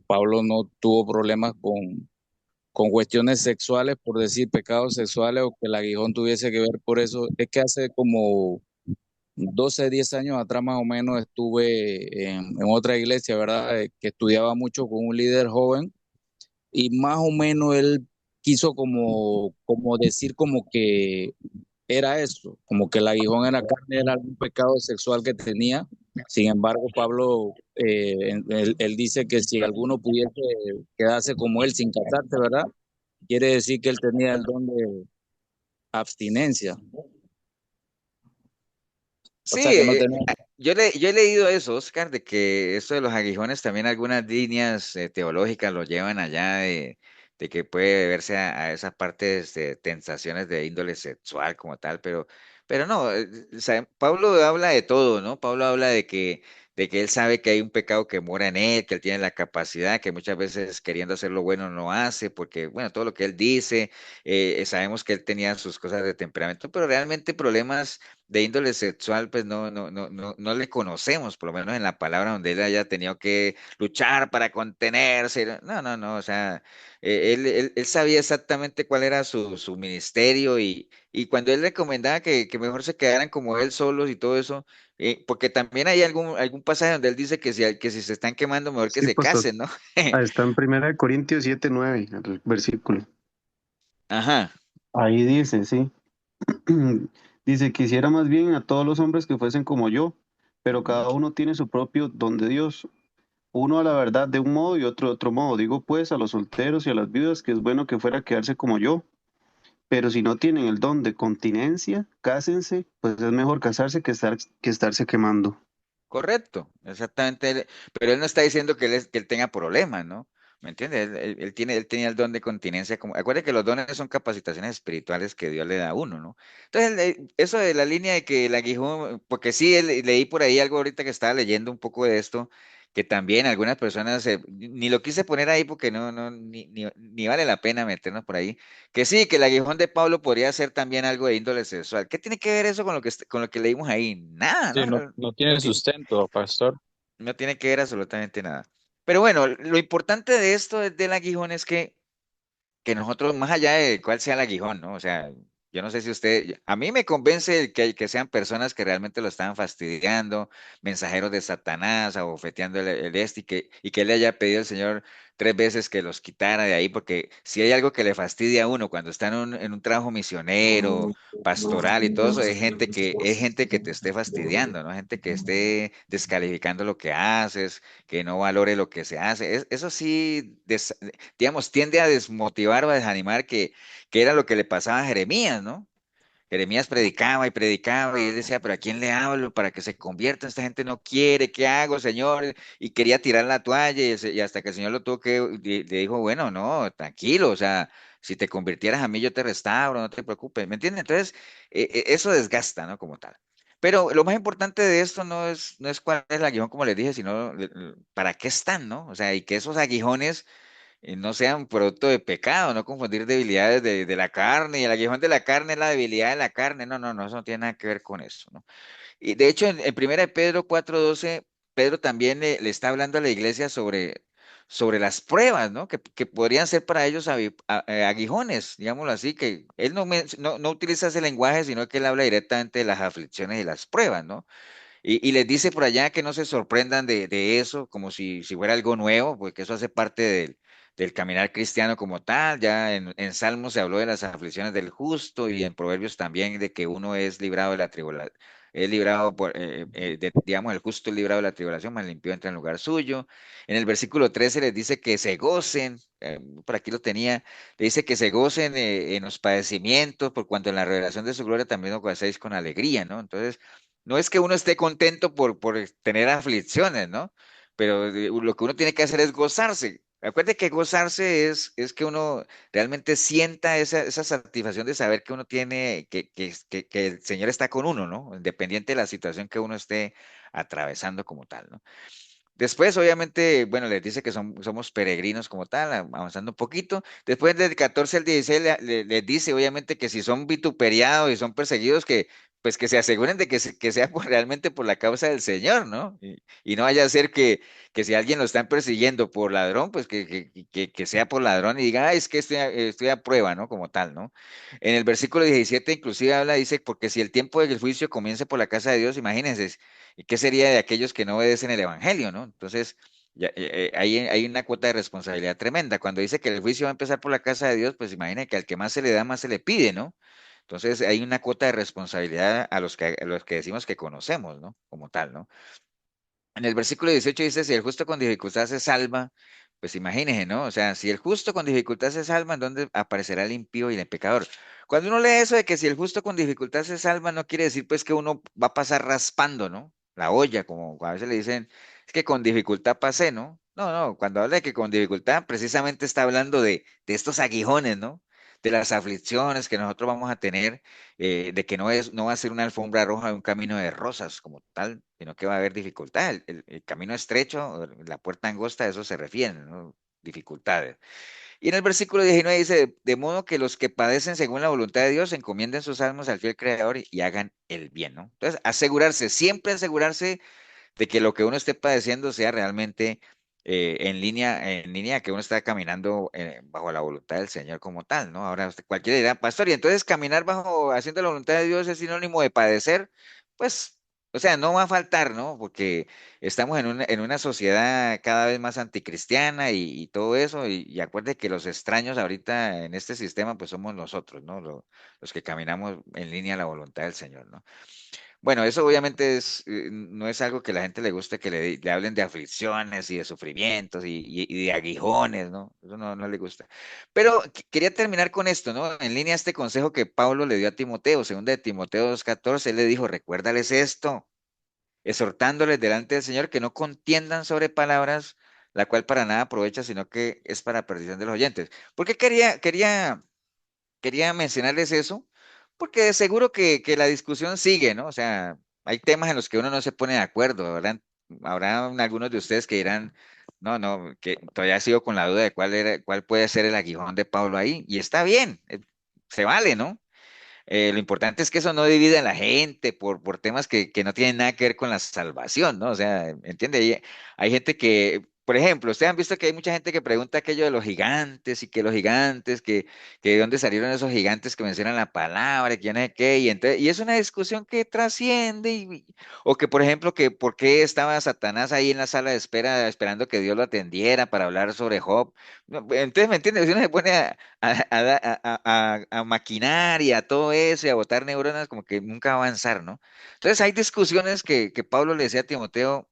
Pablo no tuvo problemas con cuestiones sexuales, por decir pecados sexuales o que el aguijón tuviese que ver por eso. Es que hace como 12 10 años atrás más o menos estuve en otra iglesia, ¿verdad? Que estudiaba mucho con un líder joven y más o menos él quiso como decir como que era eso, como que el aguijón en la carne era algún pecado sexual que tenía. Sin embargo, Pablo, él dice que si alguno pudiese quedarse como él sin casarse, ¿verdad? Quiere decir que él tenía el don de abstinencia, o Sí, sea que no tenía. yo he leído eso, Oscar, de que esto de los aguijones también algunas líneas teológicas lo llevan allá de que puede verse a esas partes de tentaciones de índole sexual como tal, pero no, Pablo habla de todo, ¿no? Pablo habla de que él sabe que hay un pecado que mora en él, que él tiene la capacidad, que muchas veces queriendo hacer lo bueno no hace, porque, bueno, todo lo que él dice, sabemos que él tenía sus cosas de temperamento, pero realmente problemas de índole sexual, pues no le conocemos, por lo menos en la palabra donde él haya tenido que luchar para contenerse. No, no, no, o sea, él sabía exactamente cuál era su ministerio y cuando él recomendaba que mejor se quedaran como él solos y todo eso, porque también hay algún pasaje donde él dice que si se están quemando, mejor que sí, se pastor. casen, ¿no? Ahí está en 1 Corintios 7:9, el versículo. Ajá, Ahí dice, sí. Dice, quisiera más bien a todos los hombres que fuesen como yo, pero cada uno tiene su propio don de Dios. Uno a la verdad de un modo y otro de otro modo. Digo pues a los solteros y a las viudas que es bueno que fuera quedarse como yo. Pero si no tienen el don de continencia, cásense, pues es mejor casarse que estarse quemando. correcto, exactamente. Pero él no está diciendo que él tenga problemas, ¿no? ¿Me entiendes? Él tenía el don de continencia. Acuérdate que los dones son capacitaciones espirituales que Dios le da a uno, ¿no? Entonces, eso de la línea de que el aguijón, porque sí, leí por ahí algo ahorita que estaba leyendo un poco de esto, que también algunas personas, ni lo quise poner ahí porque ni vale la pena meternos por ahí, que sí, que el aguijón de Pablo podría ser también algo de índole sexual. ¿Qué tiene que ver eso con lo que leímos ahí? Nada, Sí, no, ¿no? no No tiene tiene, sustento, pastor. no tiene que ver absolutamente nada. Pero bueno, lo importante de esto del aguijón es que nosotros, más allá de cuál sea el aguijón, ¿no? O sea, yo no sé si usted, a mí me convence que sean personas que realmente lo estaban fastidiando, mensajeros de Satanás, abofeteando el este, y que él le haya pedido al Señor 3 veces que los quitara de ahí, porque si hay algo que le fastidia a uno cuando está en un trabajo misionero, pastoral y todo eso, es gente que te esté fastidiando, ¿no? Gente que esté descalificando lo que haces, que no valore lo que se hace. Eso sí, digamos, tiende a desmotivar o a desanimar, que era lo que le pasaba a Jeremías, ¿no? Jeremías predicaba y él decía, pero ¿a quién le hablo para que se convierta? Esta gente no quiere, ¿qué hago, Señor? Y quería tirar la toalla y hasta que el Señor lo tuvo le dijo, bueno, no, tranquilo, o sea, si te convirtieras a mí yo te restauro, no te preocupes, ¿me entiendes? Entonces, eso desgasta, ¿no? Como tal. Pero lo más importante de esto no es cuál es el aguijón, como les dije, sino para qué están, ¿no? O sea, y que esos aguijones no sean producto de pecado, no confundir debilidades de la carne, y el aguijón de la carne es la debilidad de la carne, no, no, no, eso no tiene nada que ver con eso, ¿no? Y de hecho, en Primera de Pedro 4:12, Pedro también le está hablando a la iglesia sobre las pruebas, ¿no? Que podrían ser para ellos aguijones, digámoslo así, que él no utiliza ese lenguaje, sino que él habla directamente de las aflicciones y las pruebas, ¿no? Y les dice por allá que no se sorprendan de eso, como si fuera algo nuevo, porque eso hace parte del caminar cristiano como tal. Ya en Salmos se habló de las aflicciones del justo y en Proverbios también de que uno es librado de la tribulación. Es librado digamos, el justo es librado de la tribulación, más limpio entra en lugar suyo. En el versículo 13 les dice que se gocen, por aquí lo tenía, le dice que se gocen en los padecimientos, por cuanto en la revelación de su gloria también os gocéis con alegría, ¿no? Entonces, no es que uno esté contento por tener aflicciones, ¿no? Pero lo que uno tiene que hacer es gozarse. Acuérdate que gozarse es que uno realmente sienta esa satisfacción de saber que uno tiene, que el Señor está con uno, ¿no? Independiente de la situación que uno esté atravesando como tal, ¿no? Después, obviamente, bueno, les dice que somos peregrinos como tal, avanzando un poquito. Después del 14 al 16 les dice, obviamente, que si son vituperiados y son perseguidos, que pues que se aseguren de que sea realmente por la causa del Señor, ¿no? Y no vaya a ser que si alguien lo están persiguiendo por ladrón, pues que sea por ladrón y diga, "Ah, es que estoy a prueba, ¿no? Como tal, ¿no? En el versículo 17 inclusive habla, dice, porque si el tiempo del juicio comience por la casa de Dios, imagínense, ¿y qué sería de aquellos que no obedecen el Evangelio, ¿no? Entonces, hay una cuota de responsabilidad tremenda. Cuando dice que el juicio va a empezar por la casa de Dios, pues imagina que al que más se le da, más se le pide, ¿no? Entonces, hay una cuota de responsabilidad a los que decimos que conocemos, ¿no? Como tal, ¿no? En el versículo 18 dice, si el justo con dificultad se salva, pues imagínense, ¿no? O sea, si el justo con dificultad se salva, ¿en dónde aparecerá el impío y el pecador? Cuando uno lee eso de que si el justo con dificultad se salva, no quiere decir pues que uno va a pasar raspando, ¿no? La olla, como a veces le dicen, es que con dificultad pasé, ¿no? No, no, cuando habla de que con dificultad, precisamente está hablando de estos aguijones, ¿no? De las aflicciones que nosotros vamos a tener, de que no va a ser una alfombra roja, un camino de rosas como tal, sino que va a haber dificultad. El camino estrecho, la puerta angosta, a eso se refiere, ¿no? Dificultades. Y en el versículo 19 dice, de modo que los que padecen según la voluntad de Dios encomienden sus almas al fiel Creador y hagan el bien, ¿no? Entonces, siempre asegurarse de que lo que uno esté padeciendo sea realmente en línea que uno está caminando bajo la voluntad del Señor como tal, ¿no? Ahora cualquiera dirá, pastor, y entonces caminar haciendo la voluntad de Dios es sinónimo de padecer, pues, o sea, no va a faltar, ¿no? Porque estamos en una sociedad cada vez más anticristiana y todo eso, y acuerde que los extraños ahorita en este sistema, pues somos nosotros, ¿no? Los que caminamos en línea a la voluntad del Señor, ¿no? Bueno, eso obviamente no es algo que a la gente le guste que le hablen de aflicciones y de sufrimientos y de aguijones, ¿no? Eso no le gusta. Pero quería terminar con esto, ¿no? En línea a este consejo que Pablo le dio a Timoteo, según de Timoteo 2:14, él le dijo, recuérdales esto, exhortándoles delante del Señor que no contiendan sobre palabras, la cual para nada aprovecha, sino que es para perdición de los oyentes. ¿Por qué quería mencionarles eso? Porque de seguro que la discusión sigue, ¿no? O sea, hay temas en los que uno no se pone de acuerdo, ¿verdad? Habrá algunos de ustedes que dirán, no, no, que todavía sigo con la duda de cuál puede ser el aguijón de Pablo ahí, y está bien, se vale, ¿no? Lo importante es que eso no divide a la gente por temas que no tienen nada que ver con la salvación, ¿no? O sea, ¿entiende? Hay gente que, por ejemplo, ustedes han visto que hay mucha gente que pregunta aquello de los gigantes y que los gigantes, que de dónde salieron esos gigantes que mencionan la palabra, que ya no sé qué, y es una discusión que trasciende, o que, por ejemplo, que por qué estaba Satanás ahí en la sala de espera esperando que Dios lo atendiera para hablar sobre Job. No, entonces, ¿me entiendes? Si uno se pone a maquinar y a todo eso y a botar neuronas, como que nunca va a avanzar, ¿no? Entonces hay discusiones que Pablo le decía a Timoteo,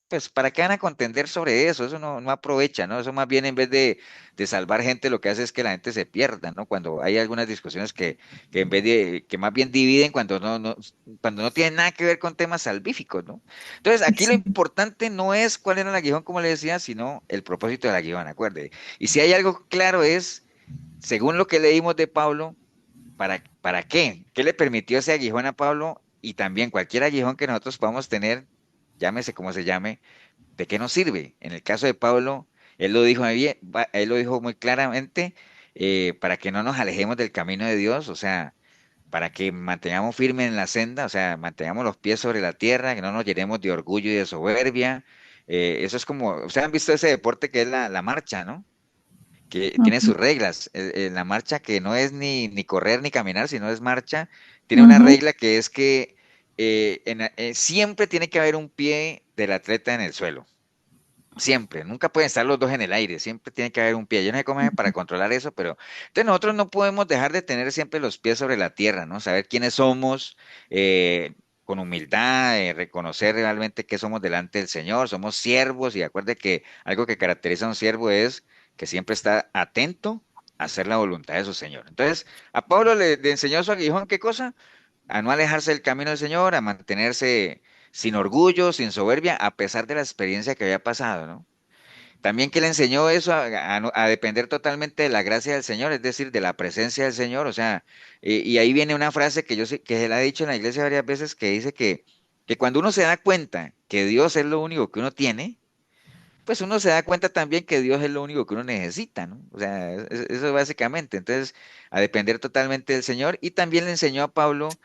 pues, ¿para qué van a contender sobre eso? Eso no aprovecha, ¿no? Eso más bien en vez de salvar gente, lo que hace es que la gente se pierda, ¿no? Cuando hay algunas discusiones que en vez que más bien dividen cuando no tienen nada que ver con temas salvíficos, ¿no? Entonces, aquí lo Sí. importante no es cuál era el aguijón, como le decía, sino el propósito del aguijón, acuerde. Y si hay algo claro es, según lo que leímos de Pablo, ¿para qué? ¿Qué le permitió ese aguijón a Pablo? y también cualquier aguijón que nosotros podamos tener, llámese como se llame, ¿de qué nos sirve? En el caso de Pablo, él lo dijo muy bien, él lo dijo muy claramente, para que no nos alejemos del camino de Dios, o sea, para que mantengamos firme en la senda, o sea, mantengamos los pies sobre la tierra, que no nos llenemos de orgullo y de soberbia. Eso es como, ustedes han visto ese deporte que es la marcha, ¿no? Que tiene sus Ujú, reglas. La marcha que no es ni correr ni caminar, sino es marcha, tiene una ujú, regla que es que siempre tiene que haber un pie del atleta en el suelo. Siempre, nunca pueden estar los dos en el aire, siempre tiene que haber un pie. Yo no sé cómo es para controlar eso, pero entonces nosotros no podemos dejar de tener siempre los pies sobre la tierra, ¿no? Saber quiénes somos, con humildad, reconocer realmente que somos delante del Señor, somos siervos y acuerde que algo que caracteriza a un siervo es que siempre está atento a hacer la voluntad de su Señor. Entonces, a Pablo le enseñó su aguijón, ¿qué cosa? A no alejarse del camino del Señor, a mantenerse sin orgullo, sin soberbia, a pesar de la experiencia que había pasado, ¿no? También que le enseñó eso a depender totalmente de la gracia del Señor, es decir, de la presencia del Señor, o sea, y ahí viene una frase que yo sé, que se la he dicho en la iglesia varias veces, que dice que cuando uno se da cuenta que Dios es lo único que uno tiene, pues uno se da cuenta también que Dios es lo único que uno necesita, ¿no? O sea, eso básicamente. Entonces, a depender totalmente del Señor. Y también le enseñó a Pablo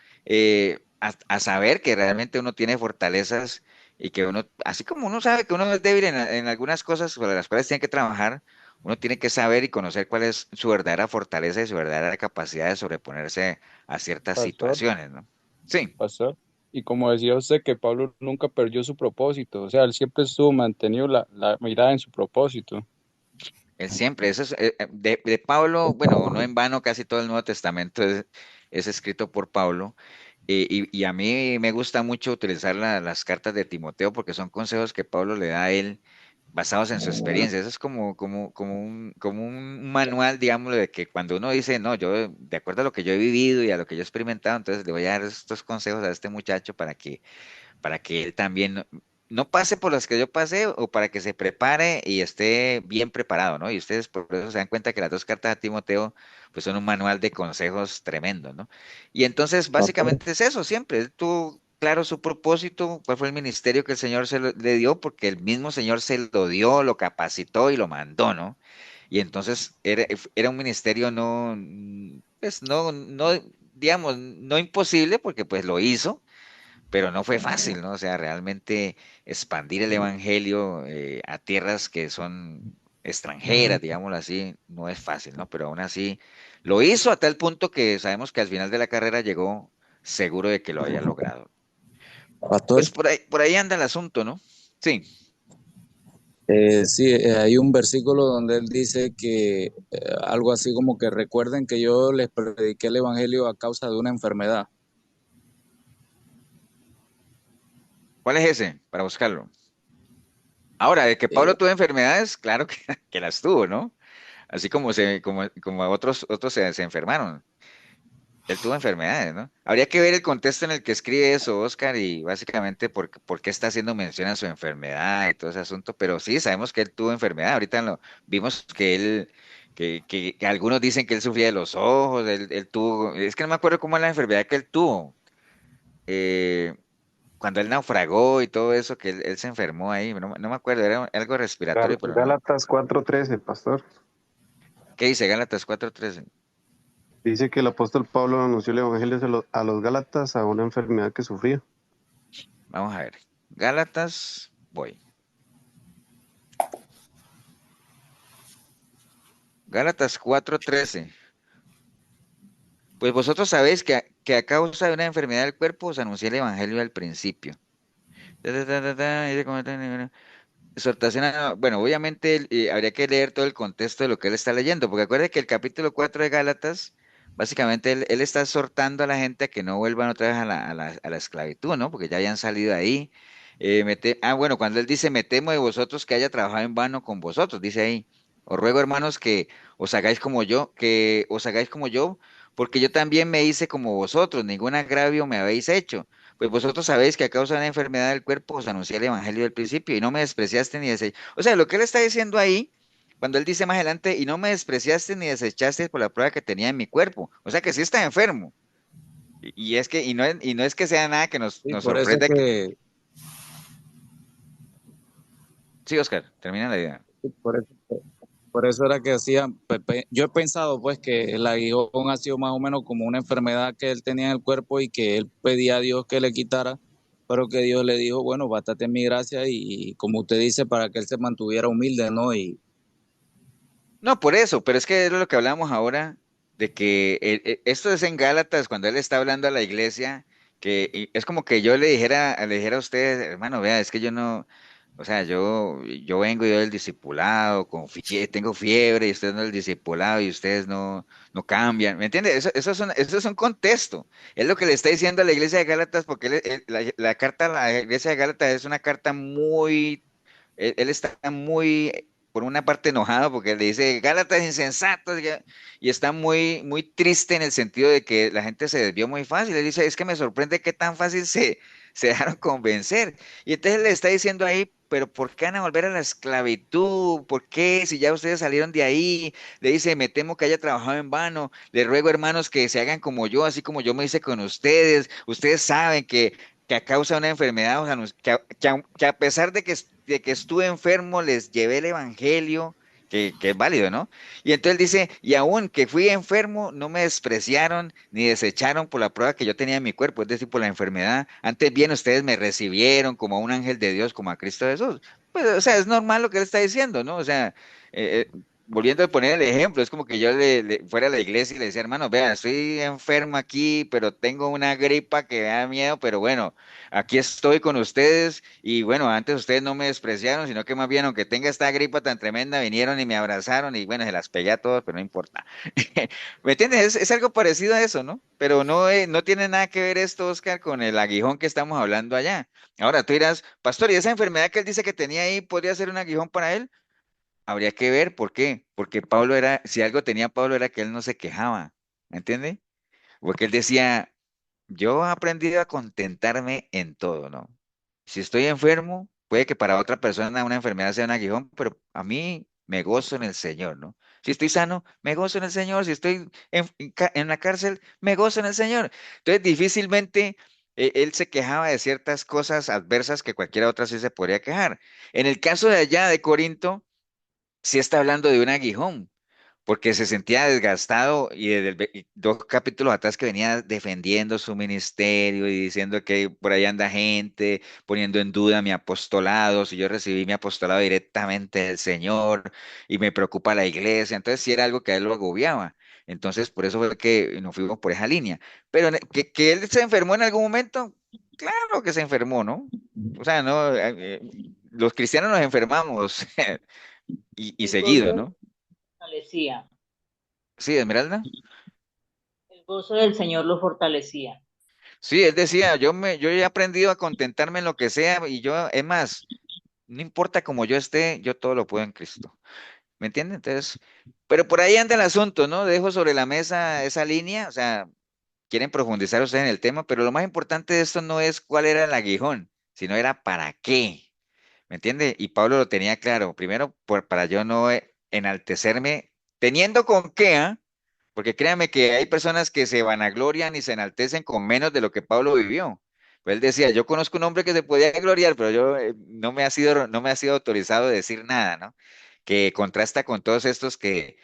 a saber que realmente uno tiene fortalezas y que uno, así como uno sabe que uno es débil en algunas cosas sobre las cuales tiene que trabajar, uno tiene que saber y conocer cuál es su verdadera fortaleza y su verdadera capacidad de sobreponerse a ciertas Pastor, situaciones, ¿no? Sí. pastor. Y como decía usted, que Pablo nunca perdió su propósito, o sea, él siempre estuvo mantenido la mirada en su propósito. Él siempre, eso es, de Pablo, bueno, no en vano, casi todo el Nuevo Testamento es escrito por Pablo, y a mí me gusta mucho utilizar las cartas de Timoteo porque son consejos que Pablo le da a él basados en su experiencia. Eso es como un manual, digamos, de que cuando uno dice, no, yo, de acuerdo a lo que yo he vivido y a lo que yo he experimentado, entonces le voy a dar estos consejos a este muchacho para que él también no pase por las que yo pasé o para que se prepare y esté bien preparado, ¿no? Y ustedes por eso se dan cuenta que las dos cartas a Timoteo pues son un manual de consejos tremendo, ¿no? Y entonces Pastor. básicamente es eso siempre, él tuvo claro su propósito, cuál fue el ministerio que el Señor le dio, porque el mismo Señor se lo dio, lo capacitó y lo mandó, ¿no? Y entonces era un ministerio no, pues no, digamos, no imposible porque pues lo hizo, pero no fue fácil, ¿no? O sea, realmente expandir el evangelio a tierras que son extranjeras, digámoslo así, no es fácil, ¿no? Pero aún así lo hizo a tal punto que sabemos que al final de la carrera llegó seguro de que lo había logrado. Pastor, Pues por ahí anda el asunto, ¿no? Sí. sí, hay un versículo donde él dice que algo así como que recuerden que yo les prediqué el evangelio a causa de una enfermedad. ¿Cuál es ese? Para buscarlo. Ahora, de que Pablo Eh, tuvo enfermedades, claro que, que las tuvo, ¿no? Así como otros se enfermaron. Él tuvo enfermedades, ¿no? Habría que ver el contexto en el que escribe eso, Oscar, y básicamente por qué está haciendo mención a su enfermedad y todo ese asunto, pero sí, sabemos que él tuvo enfermedad. Ahorita vimos que que algunos dicen que él sufría de los ojos, él tuvo, es que no me acuerdo cómo es la enfermedad que él tuvo, eh, cuando él naufragó y todo eso, que él se enfermó ahí, no me acuerdo, era algo respiratorio, pero no. Gálatas 4:13, pastor. ¿Qué dice Gálatas 4:13? Dice que el apóstol Pablo anunció el evangelio a los Gálatas a una enfermedad que sufría. Vamos a ver. Gálatas, voy. Gálatas 4:13. Pues vosotros sabéis que a causa de una enfermedad del cuerpo os anuncié el evangelio al principio. Ta, ta, ta, ta, ta, dice como exhortación bueno, obviamente habría que leer todo el contexto de lo que él está leyendo, porque acuerde que el capítulo 4 de Gálatas, básicamente él está exhortando a la gente a que no vuelvan otra vez a la esclavitud, ¿no? Porque ya hayan salido ahí. Bueno, cuando él dice, me temo de vosotros que haya trabajado en vano con vosotros, dice ahí, os ruego, hermanos, que os hagáis como yo, porque yo también me hice como vosotros, ningún agravio me habéis hecho. Pues vosotros sabéis que a causa de una enfermedad del cuerpo os anuncié el evangelio del principio y no me despreciaste ni desechaste. O sea, lo que él está diciendo ahí, cuando él dice más adelante, y no me despreciaste ni desechaste por la prueba que tenía en mi cuerpo. O sea, que sí está enfermo. Y es que, y no es que sea nada que Sí, nos por eso sorprenda. que, Sí, Oscar, termina la idea. por eso, por eso era que hacían, yo he pensado pues que el aguijón ha sido más o menos como una enfermedad que él tenía en el cuerpo y que él pedía a Dios que le quitara, pero que Dios le dijo, bueno, bástate en mi gracia y como usted dice, para que él se mantuviera humilde, ¿no? Y No, por eso, pero es que es lo que hablamos ahora, de que esto es en Gálatas, cuando él está hablando a la iglesia, que y es como que yo le dijera a ustedes, hermano, vea, es que yo no, o sea, yo vengo y doy el discipulado, tengo fiebre y ustedes no el discipulado y ustedes no cambian, ¿me entiendes? Eso es un contexto. Es lo que le está diciendo a la iglesia de Gálatas, porque la carta a la iglesia de Gálatas es una carta muy, él está muy por una parte enojado porque le dice Gálatas insensatos y está muy, muy triste en el sentido de que la gente se desvió muy fácil. Él dice, es que me sorprende qué tan fácil se dejaron convencer. Y entonces le está diciendo ahí, pero ¿por qué van a volver a la esclavitud? ¿Por qué? Si ya ustedes salieron de ahí, le dice, me temo que haya trabajado en vano. Les ruego, hermanos, que se hagan como yo, así como yo me hice con ustedes. Ustedes saben que a causa de una enfermedad, o sea, que a pesar de que estuve enfermo, les llevé el evangelio, que es válido, ¿no? Y entonces dice, y aún que fui enfermo, no me despreciaron ni desecharon por la prueba que yo tenía en mi cuerpo, es decir, por la enfermedad. Antes bien, ustedes me recibieron como a un ángel de Dios, como a Cristo Jesús. Pues, o sea, es normal lo que él está diciendo, ¿no? O sea, volviendo a poner el ejemplo, es como que yo fuera a la iglesia y le decía, hermano, vea, estoy enfermo aquí, pero tengo una gripa que me da miedo, pero bueno, aquí estoy con ustedes y bueno, antes ustedes no me despreciaron, sino que más bien, aunque tenga esta gripa tan tremenda, vinieron y me abrazaron y bueno, se las pegué a todos, pero no importa. ¿Me entiendes? Es algo parecido a eso, ¿no? Pero no, no tiene nada que ver esto, Oscar, con el aguijón que estamos hablando allá. Ahora tú dirás, pastor, ¿y esa enfermedad que él dice que tenía ahí podría ser un aguijón para él? Habría que ver por qué. Porque Pablo era, si algo tenía Pablo era que él no se quejaba. ¿Me entiende? Porque él decía, yo he aprendido a contentarme en todo, ¿no? Si estoy enfermo, puede que para otra persona una enfermedad sea un aguijón, pero a mí me gozo en el Señor, ¿no? Si estoy sano, me gozo en el Señor. Si estoy en la cárcel, me gozo en el Señor. Entonces, difícilmente él se quejaba de ciertas cosas adversas que cualquiera otra sí se podría quejar. En el caso de allá de Corinto, sí está hablando de un aguijón, porque se sentía desgastado y desde dos capítulos atrás que venía defendiendo su ministerio y diciendo que por ahí anda gente poniendo en duda mi apostolado, si yo recibí mi apostolado directamente del Señor y me preocupa la iglesia, entonces sí era algo que a él lo agobiaba. Entonces, por eso fue que nos fuimos por esa línea. Pero que él se enfermó en algún momento, claro que se enfermó, ¿no? O sea, no, los cristianos nos enfermamos y El seguido, gozo ¿no? fortalecía. Sí, Esmeralda. El gozo del Señor lo fortalecía. Sí, él decía, yo he aprendido a contentarme en lo que sea y yo, es más, no importa cómo yo esté, yo todo lo puedo en Cristo. ¿Me entienden? Entonces, pero por ahí anda el asunto, ¿no? Dejo sobre la mesa esa línea, o sea, quieren profundizar ustedes en el tema, pero lo más importante de esto no es cuál era el aguijón, sino era para qué. ¿Me entiende? Y Pablo lo tenía claro. Primero, para yo no enaltecerme, teniendo con qué, ¿ah? Porque créanme que hay personas que se vanaglorian y se enaltecen con menos de lo que Pablo vivió. Pues él decía, yo conozco un hombre que se podía gloriar, pero yo no me ha sido autorizado a decir nada, ¿no? Que contrasta con todos estos que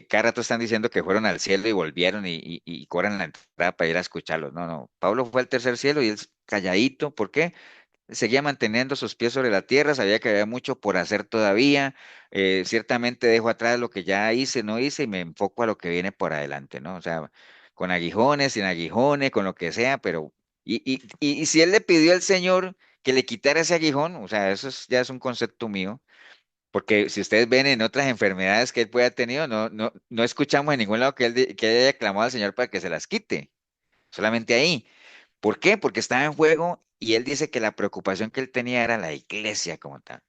cada rato están diciendo que fueron al cielo y volvieron y cobran la entrada para ir a escucharlos. No, no. Pablo fue al tercer cielo y él calladito. ¿Por qué? Seguía manteniendo sus pies sobre la tierra, sabía que había mucho por hacer todavía. Ciertamente dejo atrás lo que ya hice, no hice y me enfoco a lo que viene por adelante, ¿no? O sea, con aguijones, sin aguijones, con lo que sea, pero y si él le pidió al Señor que le quitara ese aguijón, o sea, ya es un concepto mío, porque si ustedes ven en otras enfermedades que él puede haber tenido, no escuchamos en ningún lado que que él haya clamado al Señor para que se las quite, solamente ahí. ¿Por qué? Porque estaba en juego y él dice que la preocupación que él tenía era la iglesia como tal.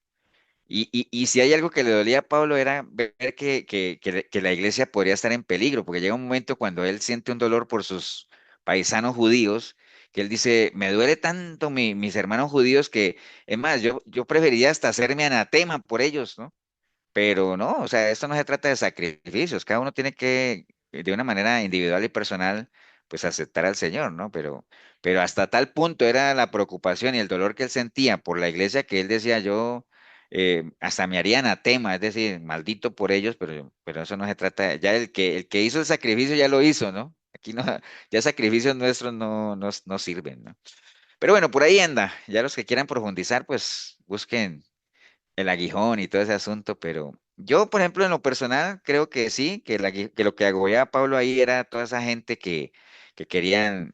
Y si hay algo que le dolía a Pablo era ver que la iglesia podría estar en peligro, porque llega un momento cuando él siente un dolor por sus paisanos judíos, que él dice, me duele tanto mis hermanos judíos que, es más, yo preferiría hasta hacerme anatema por ellos, ¿no? Pero no, o sea, esto no se trata de sacrificios, cada uno tiene que, de una manera individual y personal, pues aceptar al Señor, ¿no? Pero hasta tal punto era la preocupación y el dolor que él sentía por la iglesia que él decía, yo hasta me haría anatema, es decir, maldito por ellos, pero eso no se trata, ya el que hizo el sacrificio ya lo hizo, ¿no? Aquí no, ya sacrificios nuestros no sirven, ¿no? Pero bueno, por ahí anda, ya los que quieran profundizar, pues busquen el aguijón y todo ese asunto, pero yo, por ejemplo, en lo personal, creo que sí, que lo que agobiaba a Pablo ahí era toda esa gente que querían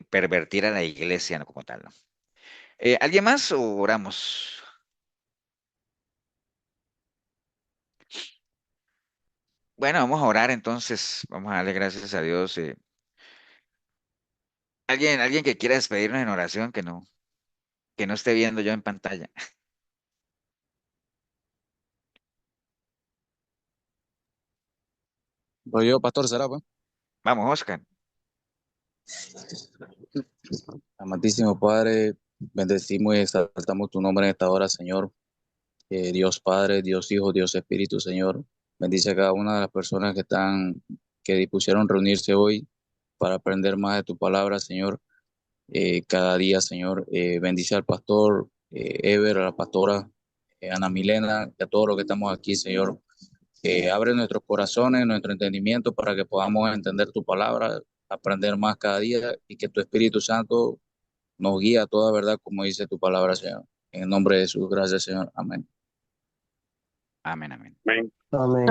pervertir a la iglesia, ¿no? Como tal, ¿no? ¿Alguien más o oramos? Bueno, vamos a orar entonces, vamos a darle gracias a Dios. Alguien que quiera despedirnos en oración, que no esté viendo yo en pantalla. Pues yo, pastor, será, pues. Vamos, Oscar. Amantísimo Padre, bendecimos y exaltamos tu nombre en esta hora, Señor. Dios Padre, Dios Hijo, Dios Espíritu, Señor. Bendice a cada una de las personas que dispusieron reunirse hoy para aprender más de tu palabra, Señor. Cada día, Señor. Bendice al pastor Ever, a la pastora Ana Milena, y a todos los que estamos aquí, Señor. Abre nuestros corazones, nuestro entendimiento para que podamos entender tu palabra, aprender más cada día y que tu Espíritu Santo nos guíe a toda verdad, como dice tu palabra, Señor. En el nombre de Jesús, gracias, Señor. Amén. Amén, amén. Amén.